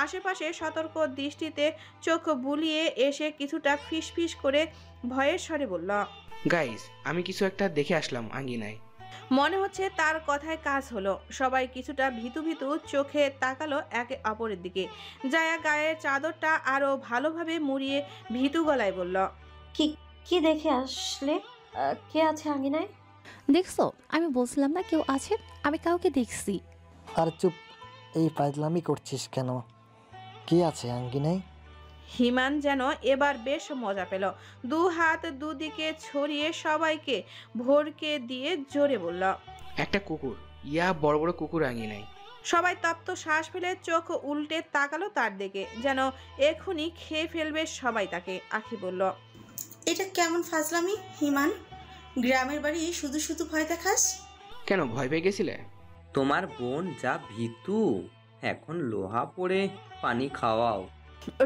আশেপাশে সতর্ক দৃষ্টিতে চোখ বুলিয়ে এসে কিছুটা ফিসফিস করে ভয়ের স্বরে বলল, গাইস, আমি কিছু একটা দেখে আসলাম আঙ্গিনায়। মনে হচ্ছে তার কথায় কাজ হলো। সবাই কিছুটা ভীতু ভীতু চোখে তাকালো একে অপরের দিকে। জায়া গায়ের চাদরটা আরো ভালোভাবে মুড়িয়ে ভীতু গলায় বলল, কি কি দেখে আসলে? কে আছে আঙ্গিনায়? দেখছো, আমি বলছিলাম না কেউ আছে? আমি কাউকে দেখছি। আর চুপ, এই ফাজলামি করছিস কেন? কি আছে আঙ্গিনায়? হিমান যেন এবার বেশ মজা পেল। দু হাত দুদিকে ছড়িয়ে সবাইকে ভরকে দিয়ে জোরে বলল, একটা কুকুর, ইয়া বড় বড় কুকুর আঙিনায়। সবাই তপ্ত শ্বাস ফেলে চোখ উল্টে তাকালো তার দিকে, যেন এখনই খেয়ে ফেলবে সবাই তাকে। আখি বলল, এটা কেমন ফাজলামি হিমান? গ্রামের বাড়ি শুধু শুধু ভয় দেখাস কেন? ভয় পেয়ে গেছিলে? তোমার বোন যা ভীতু, এখন লোহা পড়ে পানি খাওয়াও।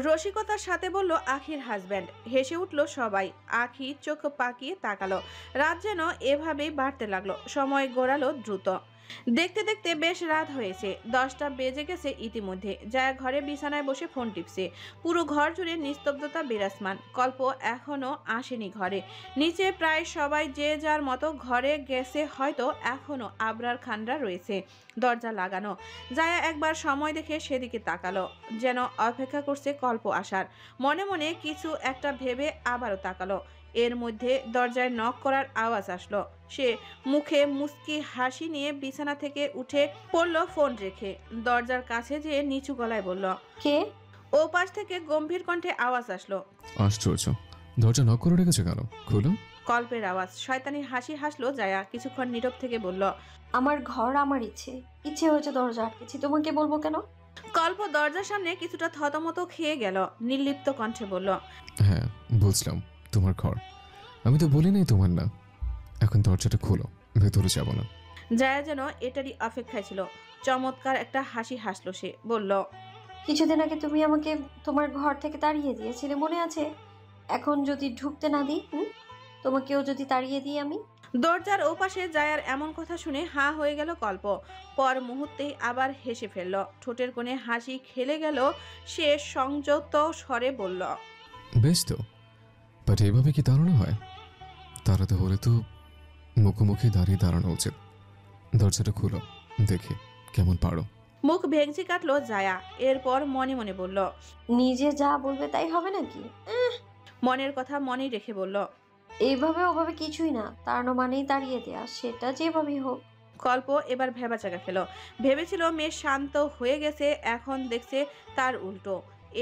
রসিকতার সাথে বলল আখির হাজব্যান্ড। হেসে উঠল সবাই। আখি চোখ পাকিয়ে তাকালো। রাত যেন এভাবেই বাড়তে লাগলো। সময় গড়ালো দ্রুত। দেখতে দেখতে বেশ রাত হয়েছে। 10টা বেজে গেছে ইতিমধ্যে। জায়া ঘরে বিছানায় বসে ফোন টিপছে। পুরো ঘর জুড়ে নিস্তব্ধতা বিরাজমান। কল্প এখনো আসেনি ঘরে। নিচে প্রায় সবাই যে যার মতো ঘরে গেছে, হয়তো এখনো আবরার খানরা রয়েছে। দরজা লাগানো। জায়া একবার সময় দেখে সেদিকে তাকালো, যেন অপেক্ষা করছে কল্প আসার। মনে মনে কিছু একটা ভেবে আবারও তাকালো। এর মধ্যে দরজায় নক করার আওয়াজ আসলো। সে মুখে মুচকি হাসি নিয়ে বিছানা থেকে উঠে পড়ল, ফোন রেখে দরজার কাছে যেয়ে নিচু গলায় বলল, কে? ও পাশ থেকে গম্ভীর কণ্ঠে আওয়াজ আসলো, আশ্চর্য, দরজা নক করে রেখেছে কেন? খুলো। কল্পের আওয়াজ। শয়তানি হাসি হাসলো জায়া। কিছুক্ষণ নীরব থেকে বলল, আমার ঘর, আমার ইচ্ছে হয়েছে দরজা আটকেছি, তোমাকে বলবো কেন? কল্প দরজার সামনে কিছুটা থতমত খেয়ে গেল। নির্লিপ্ত কণ্ঠে বলল, হ্যাঁ বুঝলাম, তোমার ঘর। আমি তো বলি নাই তোমার না। এখন দরজাটা খোলো, ভেতরে যাব না। জায়া যেন এটারই অপেক্ষায় ছিল। চমৎকার একটা হাসি হাসলো সে। বলল, কিছুদিন আগে তুমি আমাকে তোমার ঘর থেকে তাড়িয়ে দিয়েছিলে, মনে আছে? এখন যদি ঢুকতে না দিই, তোমাকেও যদি তাড়িয়ে দিই আমি? দরজার ওপাশে জায়ার এমন কথা শুনে হাঁ হয়ে গেল কল্প। পর মুহূর্তেই আবার হেসে ফেলল। ঠোঁটের কোণে হাসি খেলে গেল। সে সংযত স্বরে বলল, বেশ তো, বাট এভাবে কি দাঁড়ানো হয়? দাঁড়াতে হলে তো মুখোমুখি দাঁড়িয়ে দাঁড়ানো উচিত। দরজাটা খুলো, দেখি কেমন পারো। মুখ ভেঙচি কাটলো জায়া। এরপর মনে মনে বলল, নিজে যা বলবে তাই হবে নাকি? মনের কথা মনেই রেখে বলল, এইভাবে ওভাবে কিছুই না, তাড়ানো মানেই তাড়িয়ে দেয়া, সেটা যেভাবেই হোক। কল্প এবার ভেবাচাকা খেলো। ভেবেছিল মেয়ে শান্ত হয়ে গেছে, এখন দেখছে তার উল্টো।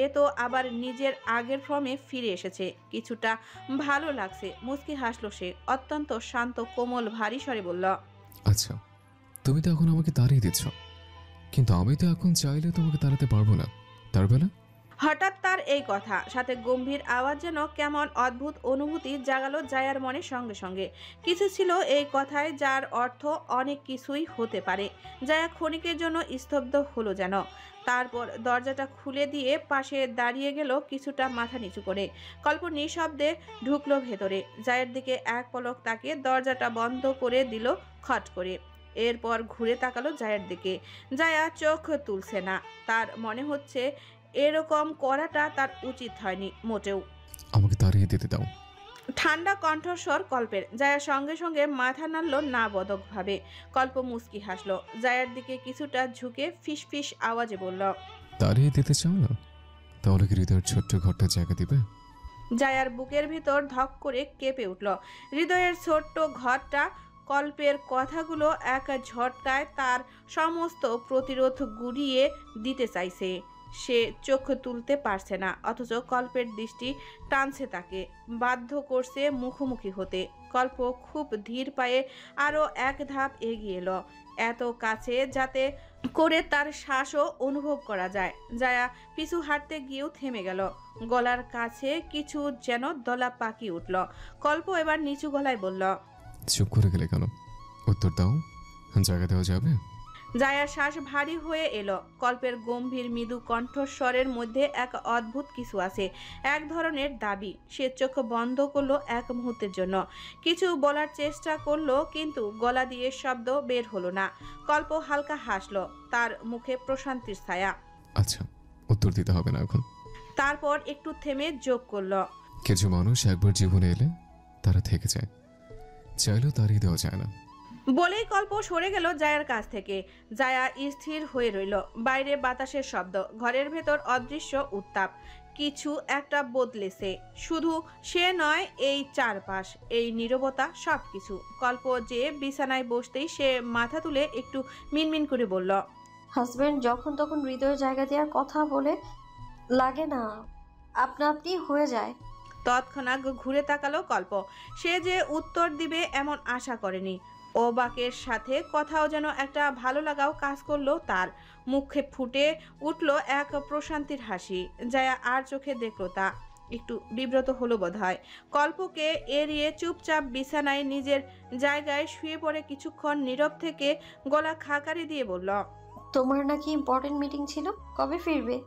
এ তো আবার নিজের আগের ফর্মে ফিরে এসেছে। কিছুটা ভালো লাগছে। মুচকি হাসলো সে। অত্যন্ত শান্ত কোমল ভারী স্বরে বলল, আচ্ছা, তুমি তো এখন আমাকে তাড়িয়ে দিচ্ছ, কিন্তু আমি তো এখন চাইলে তোমাকে তাড়াতে পারবো না, তার বেলা? হঠাৎ তার এই কথা সাথে গম্ভীর আওয়াজ যেন কেমন অদ্ভুত অনুভূতি জাগালো জায়ার মনে। সঙ্গে সঙ্গে কিছু ছিল এই কথায় যার অর্থ অনেক কিছুই হতে পারে। জায়া ক্ষণিকের জন্য স্তব্ধ হলো যেন। তারপর দরজাটা খুলে দিয়ে পাশে দাঁড়িয়ে গেল, কিছুটা মাথা নিচু করে। কল্প নিঃশব্দে ঢুকলো ভেতরে। জায়ের দিকে এক পলক তাকিয়ে দরজাটা বন্ধ করে দিল খট করে। এরপর ঘুরে তাকালো জায়ের দিকে। জায়া চোখ তুলছে না। তার মনে হচ্ছে এরকম করাটা তার উচিত হয়নি মোটেও। আমাকে তাড়িয়ে দিতে দাও। ঠান্ডা কণ্ঠস্বর কল্পের। জায়া সঙ্গে সঙ্গে মাথা নাড়ল না বদক ভাবে। কল্প মুচকি হাসলো। জায়ার দিকে কিছুটা ঝুঁকে ফিস ফিস আওয়াজে বলল, তাড়িয়ে দিতে চাও না? তাহলে কি হৃদয়ের ছোট্ট ঘরটা জায়গা দিবে? জায়ার বুকের ভিতর ধক করে কেঁপে উঠল। হৃদয়ের ছোট্ট ঘরটা। কল্পের কথাগুলো এক ঝটকায় তার সমস্ত প্রতিরোধ গুড়িয়ে দিতে চাইছে। সে চোখ তুলতে পারছে না, অথচ কল্পের দৃষ্টি টানছে তাকে, বাধ্য করছে মুখোমুখি হতে। কল্প খুব ধীর পায়ে আরো এক ধাপ এগিয়ে এলো, এত কাছে যাতে করে তার শ্বাসও অনুভব করা যায়। জায়া পিছু হাঁটতে গিয়েও থেমে গেল। গলার কাছে কিছু যেন দলা পাকিয়ে উঠল। কল্প এবার নিচু গলায় বলল, চুপ করে গেলে কেন? উত্তর দাও, জায়গা দেওয়া যাবে? জায়ার শ্বাস ভারী হয়ে এলো। কল্পের গম্ভীর মৃদু কণ্ঠস্বরের মধ্যে এক অদ্ভুত কিছু আছে, এক ধরনের দাবি। সে চোখ বন্ধ করলো এক মুহূর্তের জন্য। কিছু বলার চেষ্টা করলো, কিন্তু গলা দিয়ে শব্দ বের হলো না। কল্প হালকা হাসলো, তার মুখে প্রশান্তির ছায়া। আচ্ছা, উত্তর দিতে হবে না এখন। তারপর একটু থেমে যোগ করলো, কিছু মানুষ একবার জীবনে এলে তারা থেকে যায়, চাইলেও তাড়িয়ে দেওয়া যায় না। বলেই কল্প সরে গেল জায়ার কাছ থেকে। জায়া স্থির হয়ে রইল। বাইরে বাতাসের শব্দ, ঘরের ভেতর অদৃশ্য উত্তাপ। কিছু একটা বদলেছে, শুধু সে নয়, এই চারপাশ, এই নীরবতা, সবকিছু। কল্প যে বিছানায় বসতেই সে মাথা তুলে একটু মিনমিন করে বলল, হাজবেন্ড যখন তখন হৃদয়ের জায়গা দেওয়ার কথা বলে লাগে না, আপনা আপনি হয়ে যায়। তৎক্ষণাৎ ঘুরে তাকালো কল্প। সে যে উত্তর দিবে এমন আশা করেনি। অবাকের সাথে কথাও যেন একটা ভালো লাগাও কাজ করলো তার। মুখে ফুটে উঠল এক প্রশান্তির হাসি। জায়া আর চোখে দেখলো তা। একটু বিব্রত হলো বোধহয়। কল্পকে এড়িয়ে চুপচাপ বিছানায় নিজের জায়গায় শুয়ে পড়ে কিছুক্ষণ নীরব থেকে গলা খাকারি দিয়ে বলল, তোমার নাকি ইম্পর্টেন্ট মিটিং ছিল, কবে ফিরবে?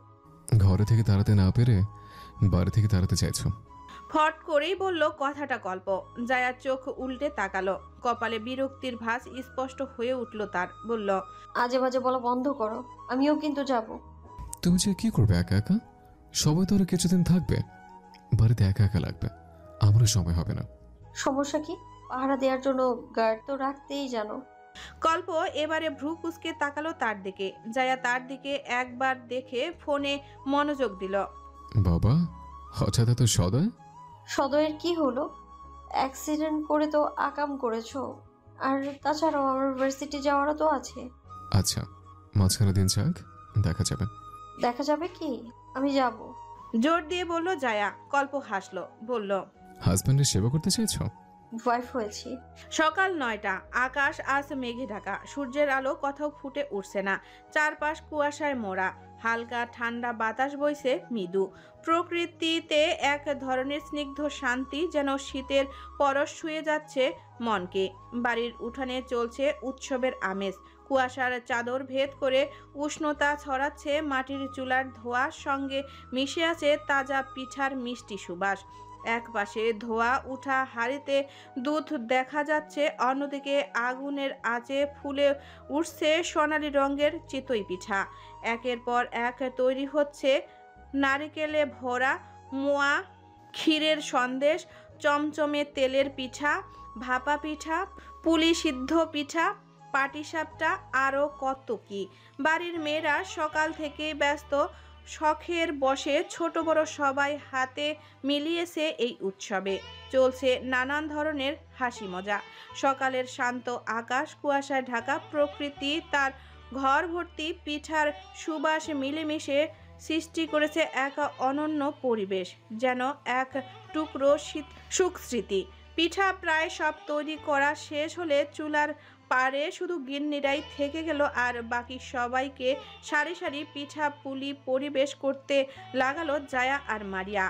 ঘরে থেকে তাড়াতে না পেরে বাড়ি থেকে তাড়াতে চাইছো? ফট করেই বলল কথাটা কল্প। জায়ার চোখ উল্টে তাকালো। কপালে বিরক্তির ভাঁজ স্পষ্ট হয়ে উঠল তার। বলল, আজে বাজে বলা বন্ধ করো, আমিও কিন্তু যাব। তুমি যে কি করবে একা একা? সবাই তো আরো কিছুদিন থাকবে। বাড়িতে একা একা লাগবে, আমারও সময় হবে না। সমস্যা কি? পাহারা দেওয়ার জন্য গার্ড তো রাখতেই জানো। কল্প এবারে ভ্রু কুঁচকে তাকালো তার দিকে। জায়া তার দিকে একবার দেখে ফোনে মনোযোগ দিল। বাবা, হঠাৎ এত সদয়? সদয়ের কি হলো? অ্যাক্সিডেন্ট করে তো আকাম করেছো। আর তাছাড়াও আমার ইউনিভার্সিটি যাওয়ারও তো আছে। আচ্ছা, মাঝখানে দিন যাক, দেখা যাবে। দেখা যাবে কি? আমি যাব। জোর দিয়ে বলল জায়া। কল্প হাসলো, বলল, হাজবেন্ডের সেবা করতে চাইছো? ওয়াইফ হয়েছি। সকাল 9টা। আকাশ আজ মেঘে ঢাকা। সূর্যের আলো কোথাও ফুটে উঠছে না। চারপাশ কুয়াশায় মোড়া। হালকা ঠান্ডা বাতাস বইছে মৃদু। প্রকৃতিতে এক ধরনের স্নিগ্ধ শান্তি, যেন শীতের পরশ ছুঁয়ে যাচ্ছে মনকে। বাড়ির উঠানে চলছে উৎসবের আমেজ। কুয়াশার চাদর ভেদ করে উষ্ণতা ছড়াচ্ছে মাটির চুলার ধোঁয়ার সঙ্গে মিশে আছে তাজা পিঠার মিষ্টি সুবাস। এক পাশে ধোয়া উঠা হাঁড়িতে দুধ দেখা যাচ্ছে, অন্যদিকে আগুনের আঁচে ফুলে উঠছে সোনালি রঙের চিতই পিঠা। একের পর এক তৈরি হচ্ছে নারিকেলে ভরা মোয়া, ক্ষীরের সন্দেশ, চমচমে তেলের পিঠা, ভাপা পিঠা, পুলি সিদ্ধ পিঠা, পাটিসাপটা, আরও কত কি। বাড়ির মেয়েরা সকাল থেকেই ব্যস্ত। শখের বসে ছোট বড় সবাই হাতে মিলিয়েছে এই উৎসবে। চলছে নানান ধরনের হাসি মজা। সকালের শান্ত আকাশ, কুয়াশায় ঢাকা প্রকৃতি, তার ঘর ভর্তি পিঠার সুবাস মিলেমিশে সৃষ্টি করেছে এক অনন্য পরিবেশ, যেন এক টুকরো সুখস্মৃতি। পিঠা প্রায় সব তৈরি করা শেষ হলে চুলার পারে শুধু গিন্নিরাই থেকে গেল, আর বাকি সবাইকে সারি সারি পিঠা পুলি পরিবেশ করতে লাগালো জায়া আর মারিয়া।